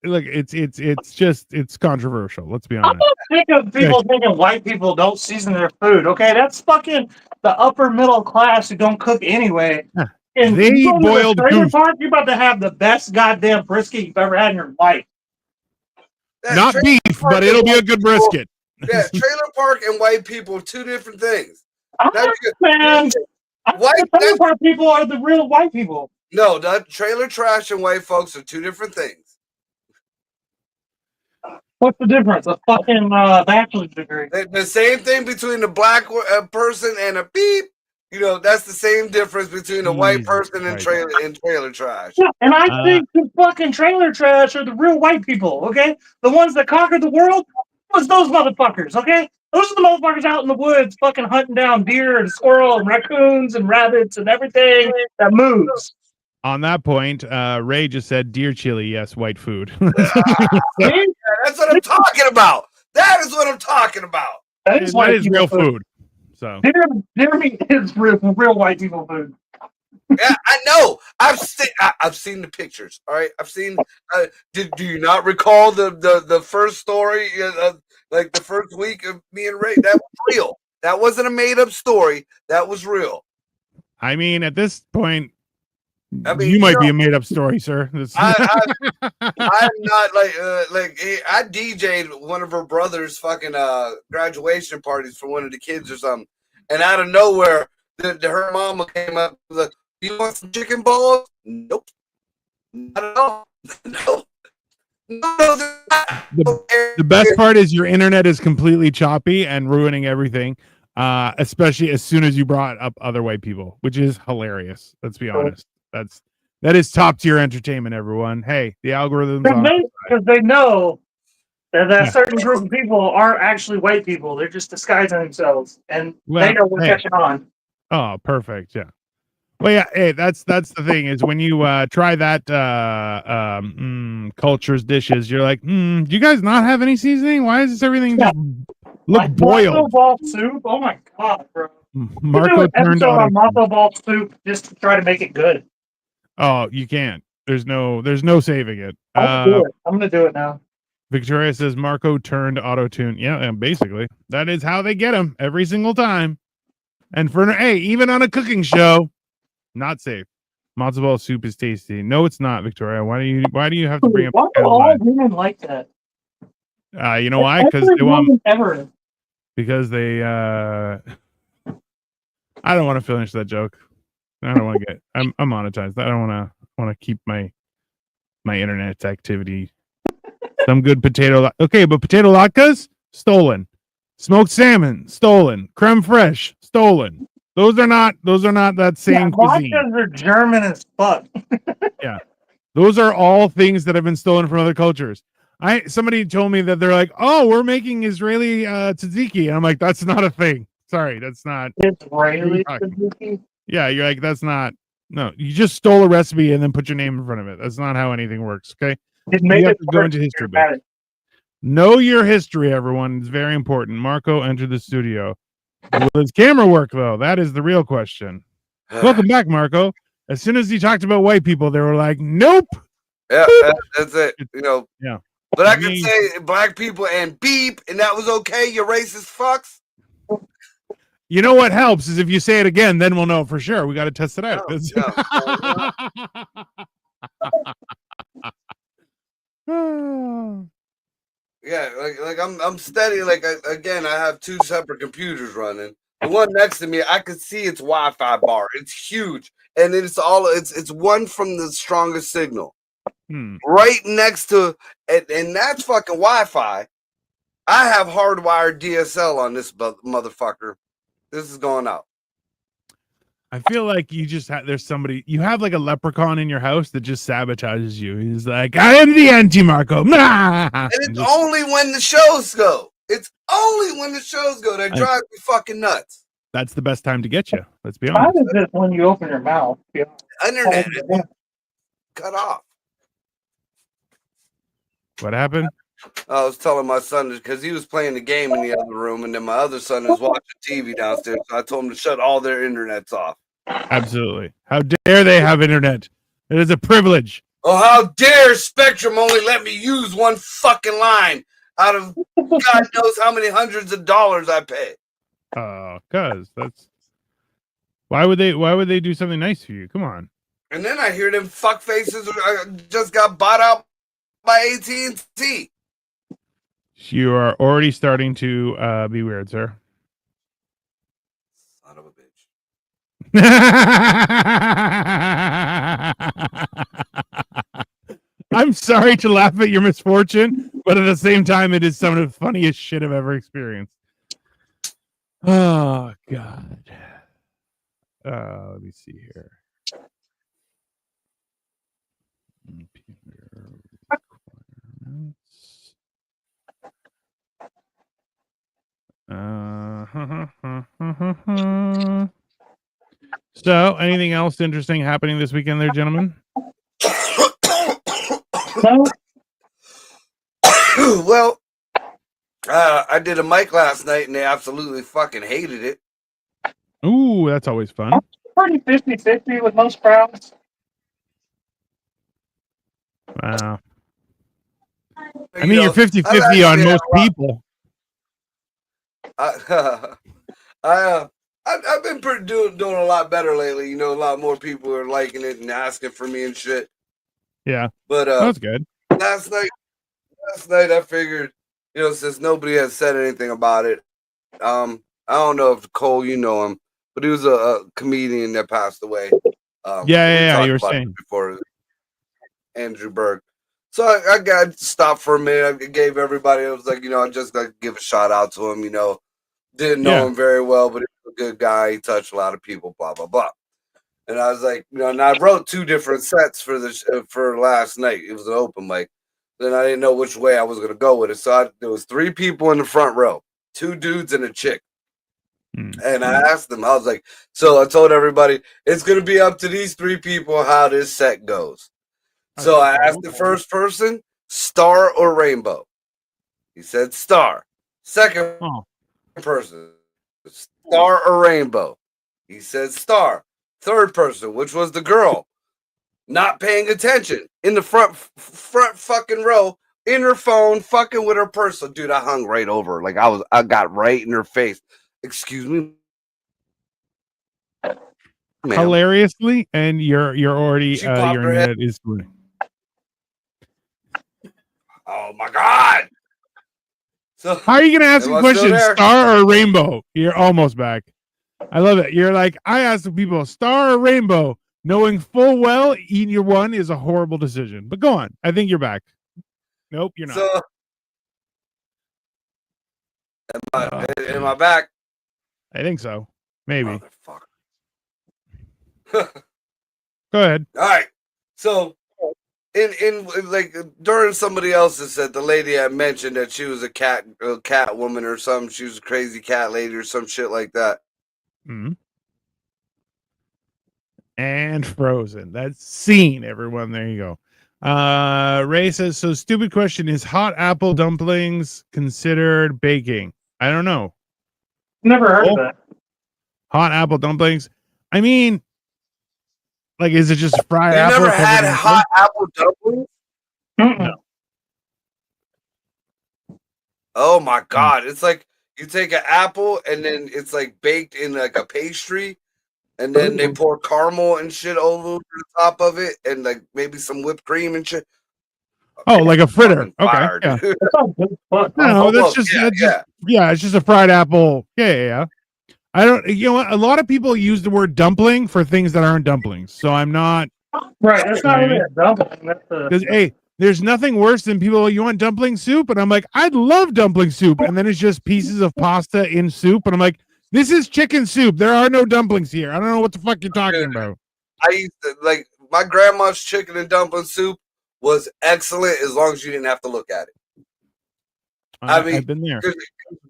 look, it's controversial. Let's be I'm honest. not sick of people thinking white people don't season their food. Okay, that's fucking the upper middle class who don't cook anyway. And They you go to the boiled trailer goose. park, you're about to have the best goddamn brisket you've ever had in your life. Not beef, but it'll be a good brisket. Yeah, trailer park and white people are two different things. Man, the trailer park people are the real white people. No, the trailer trash and white folks are two different things. What's the difference? A fucking bachelor's degree. The same thing between a black person and a beep. You know, that's the same difference between a white person and trailer trash. Yeah, and I think the fucking trailer trash are the real white people, okay? The ones that conquered the world was those motherfuckers, okay? Those are the motherfuckers out in the woods fucking hunting down deer and squirrel and raccoons and rabbits and everything that moves. On that point, Ray just said deer chili, yes, white food. Yeah, that's what I'm talking about. That is what I'm talking about. That is real food. So deer meat is real white people food. Yeah, I know. I've seen the pictures. All right, I've seen. Do you not recall the first story? Like the first week of me and Ray, that was real. That wasn't a made up story. That was real. I mean, at this point, you might be a made up story, sir. I'm not like I DJ'd one of her brother's fucking graduation parties for one of the kids or something, and out of nowhere, her mama came up with like, "You want some chicken balls?" Nope, not at all. No. The best part is your internet is completely choppy and ruining everything, especially as soon as you brought up other white people, which is hilarious. Let's be honest. That is top tier entertainment, everyone. Hey, the algorithms because they know that certain group of people are actually white people. They're just disguising themselves, and they know we're catching on. Oh, perfect. Yeah. Well, yeah. Hey, that's the thing is when you try that culture's dishes, you're like, do you guys not have any seasoning? Why is this everything just look like boiled? Matzo ball soup. Oh my god, bro! Marco turned on matzo ball soup just to try to make it good. Oh, you can't. There's no saving it. I'm gonna do it now. Victoria says Marco turned auto tune. Yeah, and basically that is how they get him every single time. And for even on a cooking show, not safe. Matzo ball soup is tasty. No, it's not, Victoria. Why do you have to bring up? Why do all women like that? You know why? Because they want. Ever. Because they. I don't want to finish that joke. I don't want to get. I'm monetized. I don't want to keep my internet activity. Some good potato. Okay, but potato latkes stolen. Smoked salmon, stolen. Creme fraiche, stolen. Those are not that same cuisine. Vodkas are German as fuck. Yeah. Those are all things that have been stolen from other cultures. Somebody told me that they're like, oh, we're making Israeli tzatziki. And I'm like, that's not a thing. Sorry, that's not. Israeli tzatziki? Yeah, you're like, that's not. No, you just stole a recipe and then put your name in front of it. That's not how anything works. Okay. You have to go into history books. Know your history, everyone. It's very important. Marco entered the studio. Will his camera work, though? That is the real question. Welcome back, Marco. As soon as he talked about white people, they were like, nope. Yeah, that's it. You know. Yeah. But I could say black people and beep, and that was okay. You racist fucks. You know what helps is if you say it again, then we'll know for sure. We got to test it out. Yeah, like I'm steady. Like again, I have two separate computers running. The one next to me, I could see its Wi-Fi bar. It's huge, and it's one from the strongest signal. Right next to, and that's fucking Wi-Fi. I have hardwired DSL on this motherfucker. This is going out. I feel like you just there's somebody, you have like a leprechaun in your house that just sabotages you. He's like, I am the anti-Marco. And it's only when the shows go. It's only when the shows go that drives me fucking nuts. That's the best time to get you. Let's be honest. How is this when you open your mouth? Yeah. Internet cut off. What happened? I was telling my son because he was playing the game in the other room, and then my other son is watching TV downstairs. So I told him to shut all their internets off. Absolutely. How dare they have internet? It is a privilege. Oh, how dare Spectrum only let me use one fucking line out of God knows how many hundreds of dollars I pay. Cause that's why would they do something nice for you? Come on. And then I hear them fuck faces just got bought out by AT&T. You are already starting to be weird, sir. Son of a bitch. I'm sorry to laugh at your misfortune, but at the same time, it is some of the funniest shit I've ever experienced. Oh, God. Let me see here. So, anything else interesting happening this weekend there, gentlemen? Well, I did a mic last night and they absolutely fucking hated it. Ooh, that's always fun. Pretty 50-50 with most crowds. Wow. I mean, you're 50-50 on most people. I've been doing a lot better lately. You know, a lot more people are liking it and asking for me and shit. Yeah, but that's good. Last night I figured, you know, since nobody has said anything about it, I don't know if Cole, you know him, but he was a comedian that passed away. Yeah, you were saying before, Andrew Berg. So I got stopped for a minute. I gave everybody, I was like, you know, I just got to give a shout out to him. You know, didn't know him very well, but he was a good guy. He touched a lot of people, blah, blah, blah. And I was like, you know, and I wrote 2 different sets for last night. It was an open mic. Then I didn't know which way I was going to go with it. So there was 3 people in the front row, 2 dudes and a chick. And I asked them, I was like, so I told everybody, it's going to be up to these 3 people how this set goes. So I asked the first person, star or rainbow? He said star. Second person, star or rainbow? He said star. Third person, which was the girl, not paying attention in the front fucking row, in her phone, fucking with her purse. So, dude, I hung right over her. Like I got right in her face. Excuse me. Ma'am. Hilariously, and you're already your internet is going. Oh my God. So how are you gonna ask a question, star or rainbow? You're almost back. I love it. You're like, I ask the people, star or rainbow, knowing full well either one is a horrible decision. But go on. I think you're back. Nope, you're not. Am I back? I think so. Maybe. Motherfucker. Go ahead. All right. So in like during somebody else's said the lady I mentioned that she was a cat woman or something. She was a crazy cat lady or some shit like that. Mm-hmm. And Frozen. That's scene, everyone. There you go. Ray says, so stupid question. Is hot apple dumplings considered baking? I don't know. Never heard of it. Hot apple dumplings. I mean, like, is it just fried You apple? never had hot apple dumplings? No. Oh my god. It's like you take an apple and then it's like baked in like a pastry. And then they pour caramel and shit over the top of it, and like maybe some whipped cream and shit. Oh, like a fritter. Okay. Fire, Yeah. No, that's just it's just a fried apple. Yeah. I don't. You know what? A lot of people use the word dumpling for things that aren't dumplings. So I'm not. Right. That's not really a dumpling. Because hey, there's nothing worse than people. You want dumpling soup, and I'm like, I'd love dumpling soup, and then it's just pieces of pasta in soup, and I'm like, this is chicken soup. There are no dumplings here. I don't know what the fuck you're talking about. I used to like my grandma's chicken and dumpling soup was excellent as long as you didn't have to look at it. I mean, I've been there.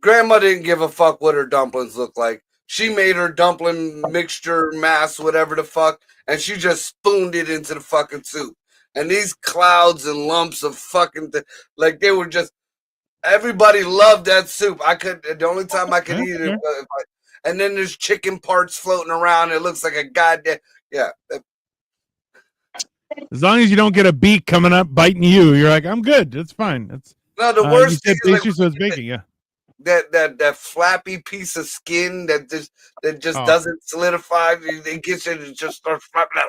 Grandma didn't give a fuck what her dumplings looked like. She made her dumpling mixture, mass, whatever the fuck, and she just spooned it into the fucking soup. And these clouds and lumps of fucking like they were just. Everybody loved that soup. The only time I could eat it was, and then there's chicken parts floating around. It looks like a goddamn As long as you don't get a beak coming up biting you, you're like, I'm good. That's fine. That's no. The worst you said thing pastry, so it's baking. Yeah. That flappy piece of skin that just doesn't solidify. It gets it. It just starts flapping.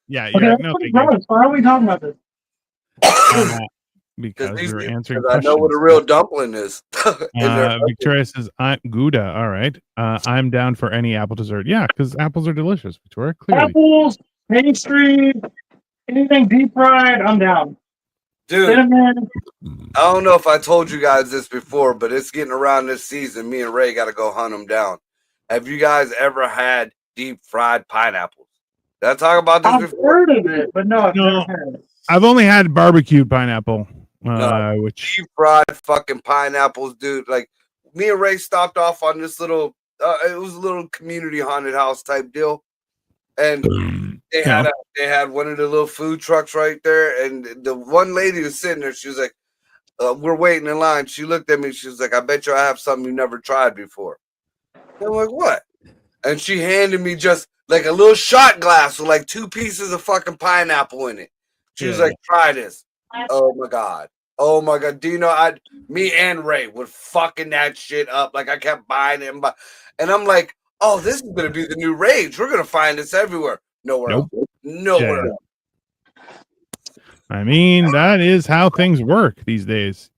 Yeah. You're like, no, thank you. Why are we talking about this? Because you're answering questions. I know what a real dumpling is. Victoria says, I'm Gouda. All right. I'm down for any apple dessert. Yeah, because apples are delicious, Victoria. Clearly. Apples, pastry, anything deep fried, I'm down. Dude, cinnamon. I don't know if I told you guys this before, but it's getting around this season. Me and Ray got to go hunt them down. Have you guys ever had deep fried pineapples? Did I talk about this before? I've heard of it, but no, I've never had it. I've only had barbecued pineapple. Which deep fried fucking pineapples, dude. Like me and Ray stopped off on this little it was a little community haunted house type deal. And they had one of the little food trucks right there. And the one lady was sitting there, she was like, we're waiting in line. She looked at me, she was like, I bet you I have something you never tried before. And I'm like, what? And she handed me just like a little shot glass with like 2 pieces of fucking pineapple in it. She was like, try this. Oh my god. Do you know me and Ray would fucking that shit up. Like I kept buying it and I'm like, oh, this is gonna be the new rage. We're gonna find this everywhere. Nowhere else. Nowhere else. I mean, that is how things work these days.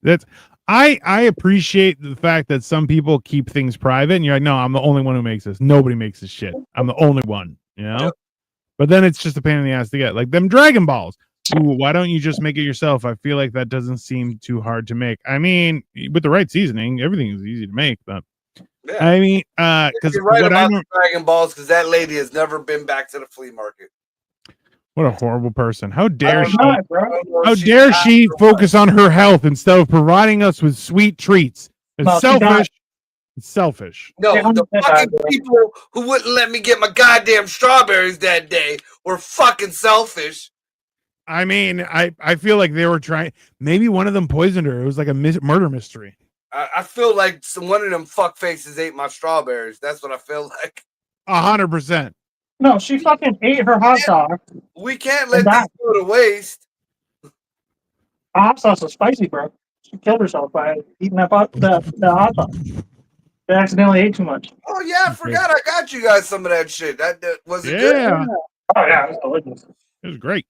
I appreciate the fact that some people keep things private and you're like, no, I'm the only one who makes this. Nobody makes this shit. I'm the only one, you know? Yep. But then it's just a pain in the ass to get. Like them Dragon Balls. Ooh, why don't you just make it yourself? I feel like that doesn't seem too hard to make. I mean, with the right seasoning, everything is easy to make. But I mean, because you're right about the Dragon Balls, because that lady has never been back to the flea market. What a horrible person! How dare she? How dare she focus on her health instead of providing us with sweet treats? It's selfish. It's selfish. No, the fucking people who wouldn't let me get my goddamn strawberries that day were fucking selfish. I mean, I feel like they were trying. Maybe one of them poisoned her. It was like a murder mystery. I feel like one of them fuck faces ate my strawberries. That's what I feel like. 100%. No, she fucking ate her hot sauce. We can't let this go to waste. The hot sauce was spicy, bro. She killed herself by eating the hot sauce. They accidentally ate too much. Oh yeah, I forgot. I got you guys some of that shit. That was it good? Oh yeah, it was delicious. It was great.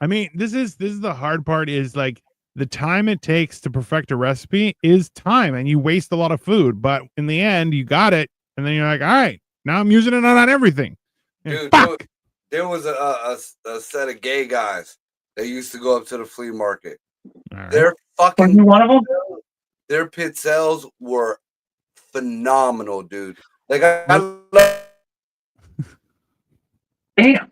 I mean, this is the hard part is like the time it takes to perfect a recipe is time, and you waste a lot of food. But in the end, you got it, and then you're like, all right, now I'm using it on everything. Dude, there was a set of gay guys that used to go up to the flea market. Right. They're fucking. Were you one of them? their pizzelles were phenomenal, dude. Like I love. Damn.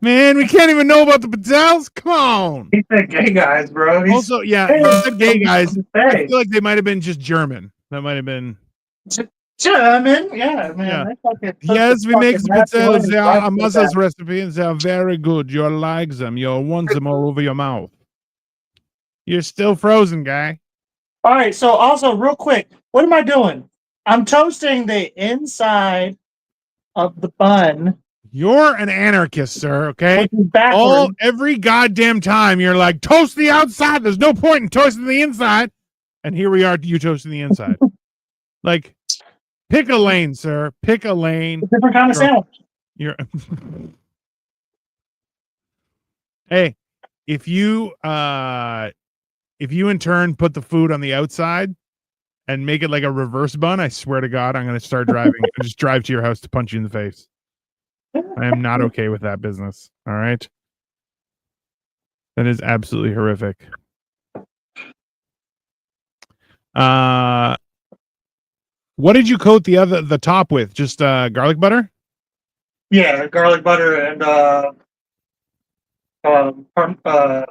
Man, we can't even know about the Patels. Come on. He said gay guys, bro. Also, yeah, Hey, you said gay guys. I Hey, feel like they might have been just German. That might have been. German. Yeah, man. Yeah. They fucking took Yes, the we make fucking Patels. macaroni They are a right muscles back. recipe, and they are very good. You'll like them. You'll want them all over your mouth. You're still frozen, guy. All right. So also, real quick, what am I doing? I'm toasting the inside of the bun, You're an anarchist, sir. Okay. which is backwards. Every goddamn time you're like, toast the outside. There's no point in toasting the inside. And here we are, you toasting the inside. Like, pick a lane, sir. Pick a lane. It's a different kind of sandwich. You're Hey, if you in turn put the food on the outside and make it like a reverse bun, I swear to God, I'm gonna start driving and just drive to your house to punch you in the face. I am not okay with that business. All right. That is absolutely horrific. What did you coat the top with? Just garlic butter? Yeah, garlic butter and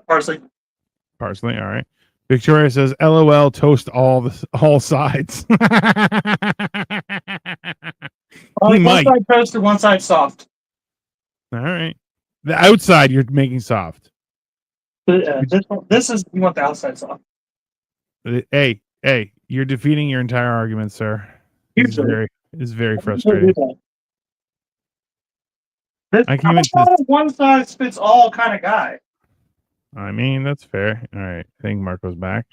parsley. Parsley, all right. Victoria says, "LOL, toast all sides." One might. side toasted, one side soft. All right. The outside you're making soft. This is you want the outside soft. Hey, you're defeating your entire argument, sir. It's very frustrating. I'm not a one size fits all kind of guy. I mean, that's fair. All right. I think Marco's back.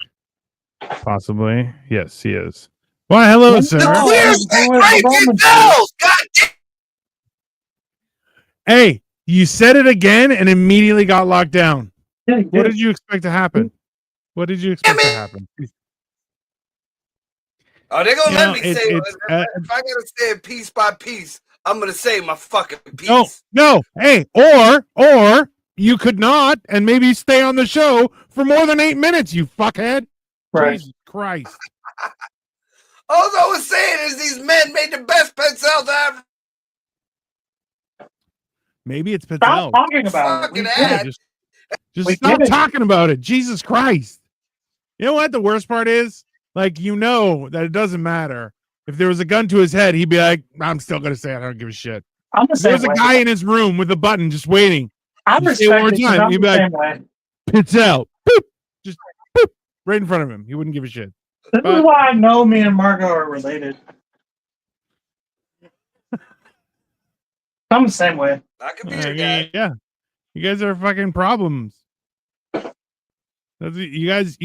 Possibly. Yes, he is. Why, hello, sir. Hey, you said it again and immediately got locked down. Yeah, what did you expect to happen? What did you expect to happen? Oh, they're gonna let me say it. If I gotta say it piece by piece, I'm gonna say my fucking piece. No. Hey, or you could not, and maybe stay on the show for more than 8 minutes, you fuckhead. Right. Jesus Christ. All I was saying is these men made the best pizzelles ever. Maybe it's pizzelle. Stop talking about it. Just stop talking about it. Jesus Christ. You know what the worst part is? Like, you know that it doesn't matter. If there was a gun to his head, he'd be like, I'm still going to say it. I don't give a shit. There's a guy in his room with a button just waiting. I'm respecting time. He'd be like, way. pizzelle. Boop. Just boop. Right in front of him. He wouldn't give a shit. This is why I know me and Margot are related. I'm the same way. I could be your guy. Yeah. You guys are fucking problems. You guys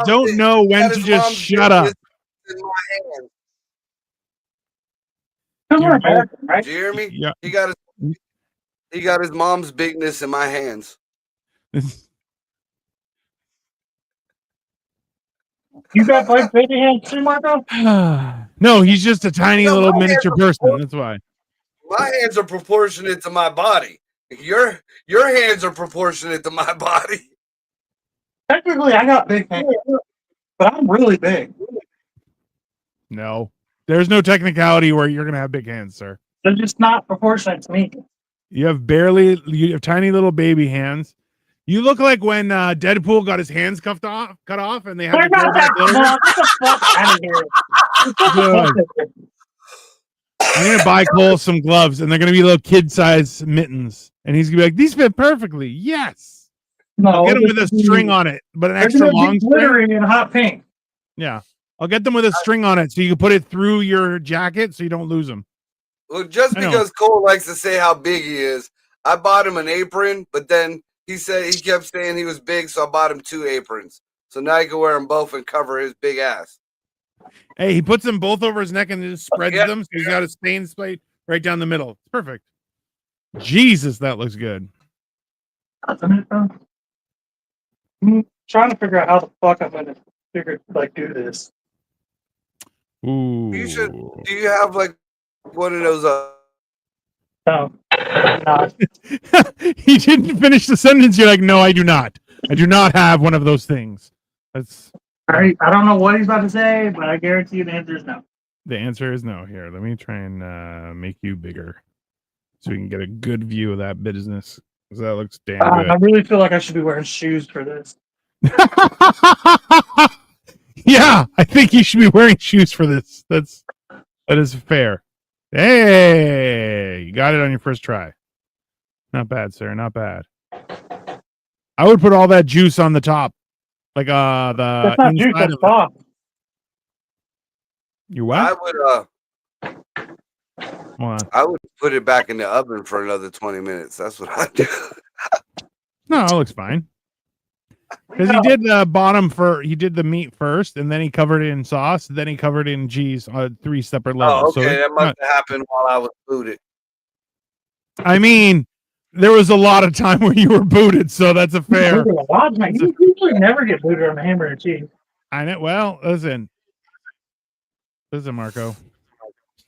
don't know when to just shut up. American, right? Do you hear me? Yeah. He got his mom's bigness in my hands. You got like baby hands too, Marco? No, he's just a tiny little miniature person. That's why. My hands are proportionate to my body. Your hands are proportionate to my body. Technically, I got big hands, but I'm really big. No, there's no technicality where you're gonna have big hands, sir. They're just not proportionate to me. You have tiny little baby hands. You look like when Deadpool got his hands cut off, and they had to get the fuck out of here. I'm gonna buy Cole some gloves, and they're gonna be little kid-size mittens, and he's gonna be like, "These fit perfectly." Yes. No, I'll get them with a string on it, but an extra long string in hot pink. Yeah, I'll get them with a string on it, so you can put it through your jacket, so you don't lose them. Well, just because Cole likes to say how big he is, I bought him an apron, but then he kept saying he was big, so I bought him 2 aprons. So now he can wear them both and cover his big ass. Hey, he puts them both over his neck and just spreads them, so he's got a stain plate right down the middle. It's perfect. Jesus, that looks good. I'm trying to figure out how the fuck I'm gonna do this. Ooh. Do you have like one of those? No, not. He didn't finish the sentence. You're like, no, I do not. I do not have one of those things. That's All right, I don't know what he's about to say, but I guarantee you the answer is no. the answer is no. Here, let me try and make you bigger so we can get a good view of that business. 'Cause that looks damn good. I really feel like I should be wearing shoes for this. Yeah, I think you should be wearing shoes for this. That is fair. Hey, you got it on your first try. Not bad, sir. Not bad. I would put all that juice on the top, like the That's not juice, inside that's of it. sauce. You I what? would Hold on. I would put it back in the oven for another 20 minutes. That's what I do. No, it looks fine. Because he did the bottom he did the meat first, and then he covered it in sauce, then he covered it in cheese on 3 separate levels. Oh, okay. So That must have happened while I was booted. I mean, there was a lot of time where you were booted, so that's a fair. You usually never get booted on a hamburger and cheese. I know. Well, listen, Marco,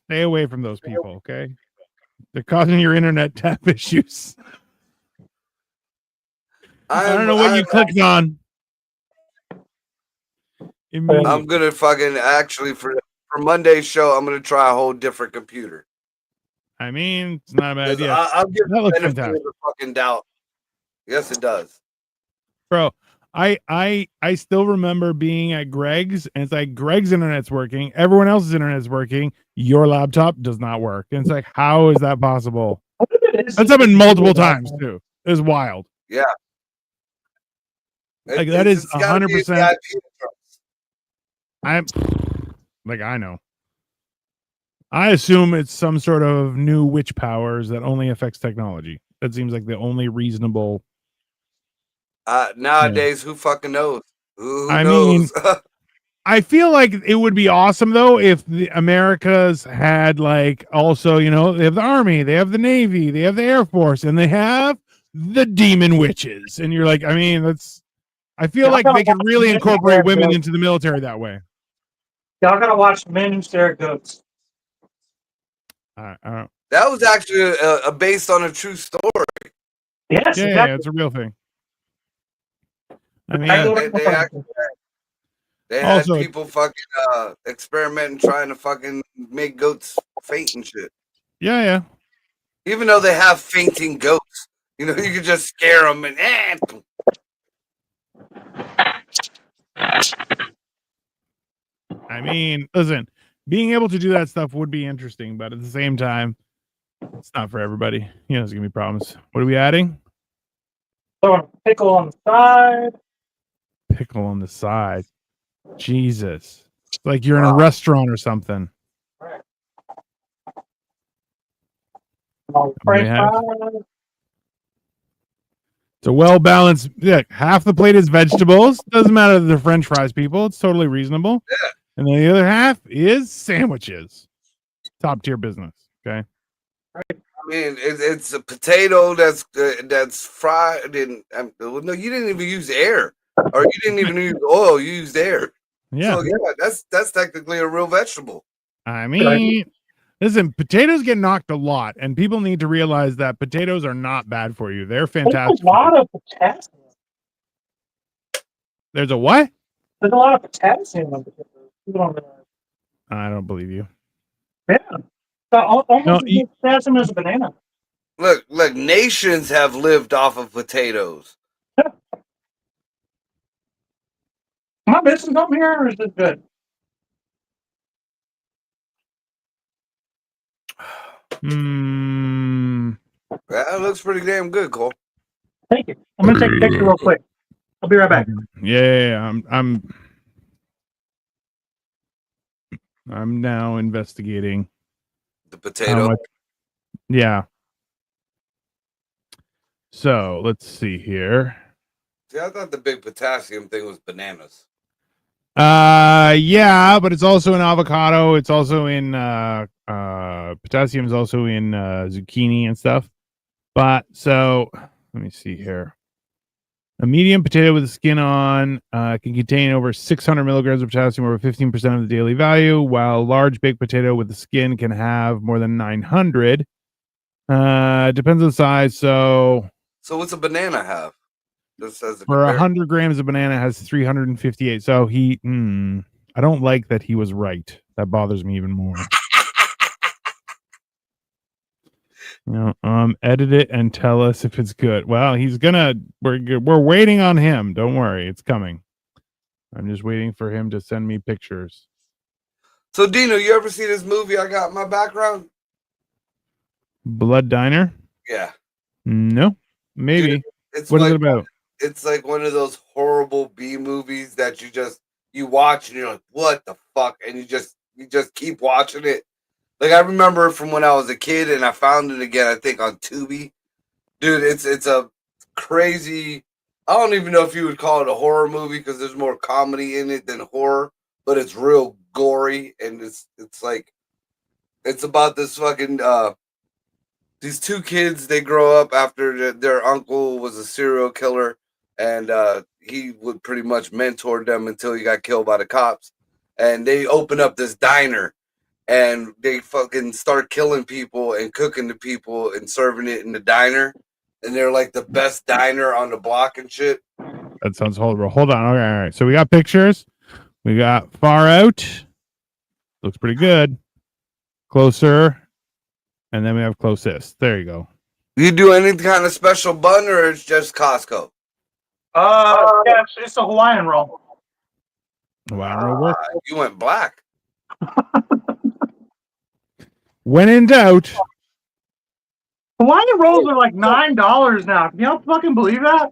stay away from those people, okay? They're causing your internet to have issues. I don't know what you clicked on. I'm gonna fucking actually for Monday's show, I'm gonna try a whole different computer. I mean, it's not a bad idea. I'll give That looks benefit fantastic, of the fucking doubt. Yes, it does. bro. I still remember being at Greg's, and it's like Greg's internet's working, everyone else's internet's working, your laptop does not work. And it's like, how is that possible? That's happened multiple times too. It's wild. Yeah. Like that is 100%. I'm like, I know. I assume it's some sort of new witch powers that only affects technology. That seems like the only reasonable. Nowadays, who fucking knows? Who I knows? mean, I feel like it would be awesome though if the Americas had like also, you know, they have the Army, they have the Navy, they have the Air Force, and they have the demon witches. And you're like, I mean, I feel like they can really incorporate women into the military that way. Y'all gotta watch Men Who Stare at Goats. That was actually based on a true story. Yes, yeah, exactly. yeah, it's a real thing. I mean, they had also, people fucking experimenting, trying to fucking make goats faint and shit. Yeah, yeah. Even though they have fainting goats, you know, you could just scare them and. I mean, listen, being able to do that stuff would be interesting, but at the same time, it's not for everybody. You know, there's gonna be problems. What are we adding? Pickle on the side. Pickle on the side. Jesus. It's like you're in a restaurant or something. It's a well-balanced. Yeah, half the plate is vegetables. Doesn't matter that they're French fries, people. It's totally reasonable. Yeah. And then the other half is sandwiches. Top tier business. Okay. I mean, it's a potato that's fried in. No, you didn't even use air, or you didn't even use oil. You used air. Yeah. So yeah, that's technically a real vegetable. I mean, listen, potatoes get knocked a lot, and people need to realize that potatoes are not bad for you. They're fantastic. There's a lot of potassium. There's a what? There's a lot of potassium in potatoes. I don't believe you. Yeah. Almost as much potassium as a banana. Look, nations have lived off of potatoes. Am I missing something here, or is this good? That looks pretty damn good, Cole. Thank you. I'm gonna take a picture real quick. I'll be right back. Yeah, I'm now investigating the potato. Yeah. So let's see here. See, I thought the big potassium thing was bananas. Yeah, but it's also in avocado. It's also in potassium is also in zucchini and stuff. But so let me see here. A medium potato with the skin on can contain over 600 milligrams of potassium, over 15% of the daily value, while a large baked potato with the skin can have more than 900. Depends on the size. So what's a banana have? Just as a For 100 grams of banana has 358. So he, I don't like that he was right. That bothers me even more. Edit it and tell us if it's good. Well, he's gonna. We're waiting on him. Don't worry, it's coming. I'm just waiting for him to send me pictures. So, Dino, you ever see this movie I got in my background? Blood Diner? Yeah. No, maybe. Dude, it's what like, is it about? It's like one of those horrible B movies that you watch and you're like, what the fuck? And you just keep watching it. Like, I remember from when I was a kid and I found it again, I think on Tubi. Dude, it's a crazy, I don't even know if you would call it a horror movie because there's more comedy in it than horror, but it's real gory, and it's like, it's about this fucking these two kids. They grow up after their uncle was a serial killer, and he would pretty much mentor them until he got killed by the cops. And they open up this diner, and they fucking start killing people and cooking to people and serving it in the diner. And they're like the best diner on the block and shit. That sounds horrible. Hold on. Okay, all right. So we got pictures. We got far out. Looks pretty good. Closer. And then we have closest. There you go. You do any kind of special bun, or it's just Costco? Yeah, it's a Hawaiian roll. You went black. When in doubt. Hawaiian rolls are like $9 now. Can you fucking believe that?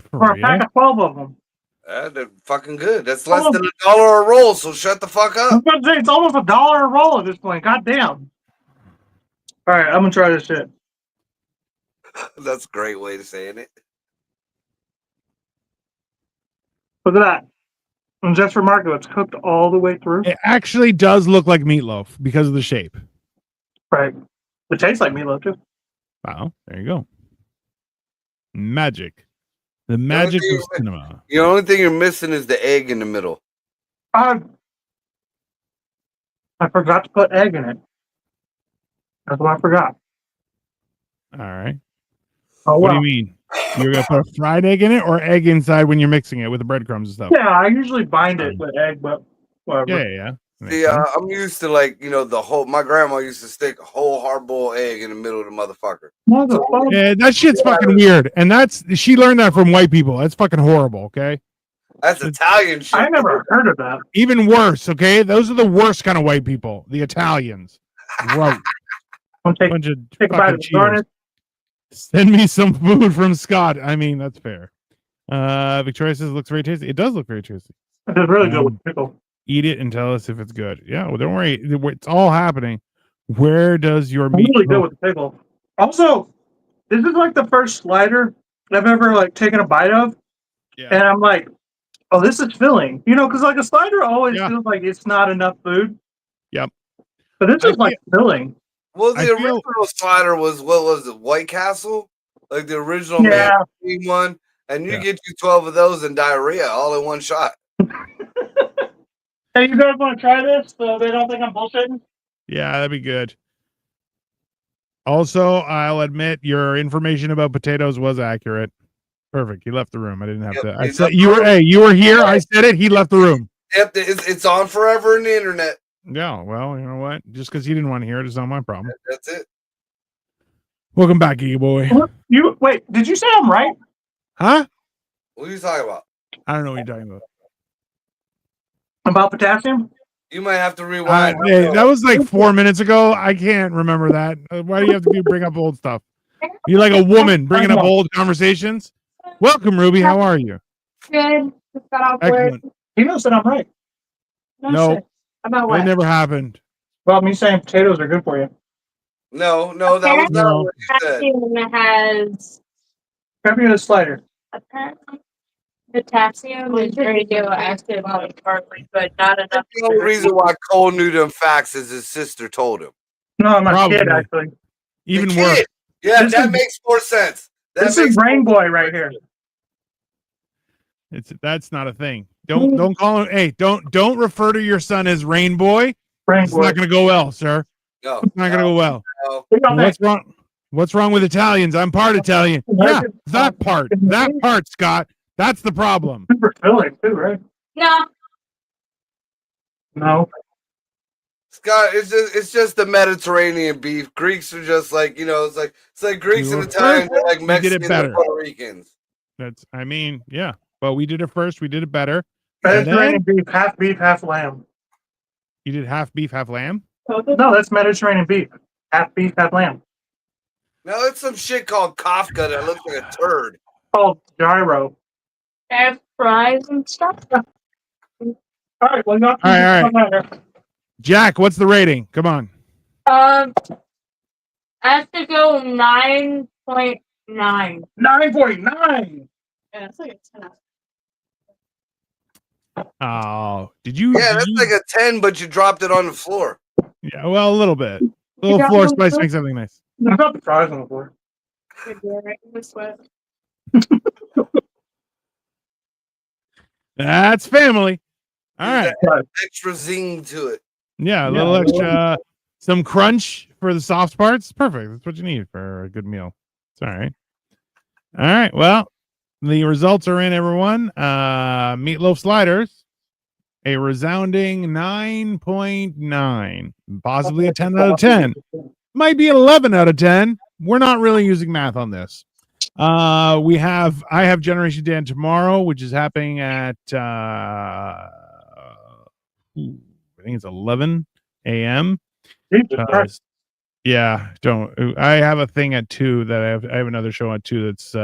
For a pack of 12 of them. They're fucking good. That's less than $1 a roll, so shut the fuck up. I was about to say, it's almost $1 a roll at this point. God damn. All right, I'm going to try this shit. That's a great way to saying it. Look at that. And just remarkable, it's cooked all the way through. It actually does look like meatloaf because of the shape. Right. It tastes like meatloaf, too. Wow. There you go. Magic. The magic of cinema. The only thing you're missing is the egg in the middle. I forgot to put egg in it. That's what I forgot. All right. Oh, what do you mean? You're going to put a fried egg in it or egg inside when you're mixing it with the breadcrumbs and stuff? Yeah, I usually bind it with egg, but whatever. Yeah. See, I'm used to my grandma used to stick a whole hard-boiled egg in the middle of the motherfucker. Yeah, that shit's fucking weird. And she learned that from white people. That's fucking horrible, okay? That's Italian shit. I never heard of that. Even worse, okay? Those are the worst kind of white people. The Italians. Right. Take a bite of garnish. Send me some food from Scott. I mean, that's fair. Victoria says it looks very tasty. It does look very tasty. It is really good with pickle. Eat it and tell us if it's good. Yeah, well, don't worry. It's all happening. Where does your meat really good with the pickle? Also, this is like the first slider I've ever taken a bite of. Yeah. And I'm like, oh, this is filling. Because like a slider always feels like it's not enough food. Yep. But this is filling. Well, the original slider was, what was it, White Castle? Like the original mainstream one. And you get you 12 of those and diarrhea all in one shot. Hey, you guys want to try this so they don't think I'm bullshitting? Yeah, that'd be good. Also, I'll admit your information about potatoes was accurate. Perfect. He left the room. I didn't have to. I said you were here. I said it. He left the room. Yep, it's on forever in the internet. Yeah, well, you know what? Just because you didn't want to hear it is not my problem. That's it. Welcome back, Iggy boy. Wait, did you say I'm right? Huh? What are you talking about? I don't know what you're talking about. About potassium? You might have to rewind. Hey, that was like 4 minutes ago. I can't remember that. Why do you have to bring up old stuff? You're like a woman bringing up old conversations. Welcome, Ruby. How are you? Good. Just got off work. He knows that I'm right. No. About what? It never happened. Well, me saying potatoes are good for you. No, that was not what you said. Potassium has. Grab me a slider. Apparently, potassium is radioactive on carbon, but not enough. The only reason why Cole knew them facts is his sister told him. No, my kid actually. Even worse. Yeah, that makes more sense. This is Rain Boy right here. That's not a thing. Don't call him. Hey, don't refer to your son as Rain Boy. It's not going to go well, sir. No, it's not going to go well. No. What's wrong? What's wrong with Italians? I'm part Italian. Yeah, that part, Scott. That's the problem. Super filling too, right? No. No. Scott, it's just the Mediterranean beef. Greeks are just like, it's like Greeks We and were Italians are like first, we did it Mexicans better. and Puerto Ricans. Yeah. But we did it first. We did it better. Mediterranean beef, half lamb. You did half beef, half lamb? No, that's Mediterranean beef. Half beef, half lamb. No, it's some shit called Kafka that looks like a turd. Called gyro. Have fries and stuff. All right, well, All right. Jack, what's the rating? Come on. I have to go 9.9. 9.9. Yeah, it's like a 10. Oh, did you? Yeah, that's like a 10, but you dropped it on the floor. Yeah, well, a little bit. A little floor spice makes something nice. I got the fries on the floor. That's family. All right. Extra zing to it. Yeah, a little extra, some crunch for the soft parts. Perfect. That's what you need for a good meal. It's all right. All right. Well, the results are in, everyone. Meatloaf sliders, a resounding 9.9, possibly a 10 out of 10. Might be an 11 out of 10. We're not really using math on this. I have Generation Dan tomorrow, which is happening at I think it's 11 a.m. Yeah, I have a thing at 2 that I have another show at 2 that's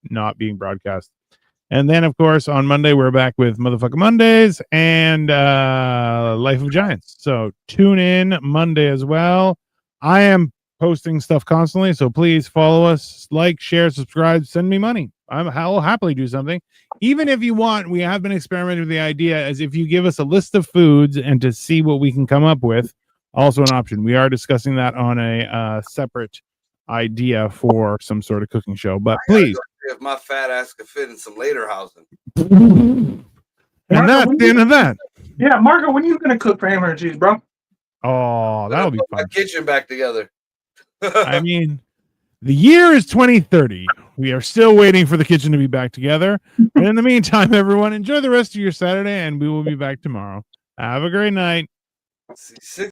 not being broadcast. And then, of course, on Monday, we're back with Motherfucking Mondays and Life of Giants. So tune in Monday as well. I am posting stuff constantly, so please follow us, like, share, subscribe, send me money. I'll happily do something. Even if you want, we have been experimenting with the idea as if you give us a list of foods and to see what we can come up with, also an option. We are discussing that on a separate idea for some sort of cooking show, but please. If my fat ass could fit in some later housing. And that's the end of that. Yeah, Marco, when are you gonna cook for Hammer and Cheese, bro? Oh, that'll be fun. My kitchen back together. I mean, the year is 2030. We are still waiting for the kitchen to be back together. But in the meantime, everyone, enjoy the rest of your Saturday, and we will be back tomorrow. Have a great night. See,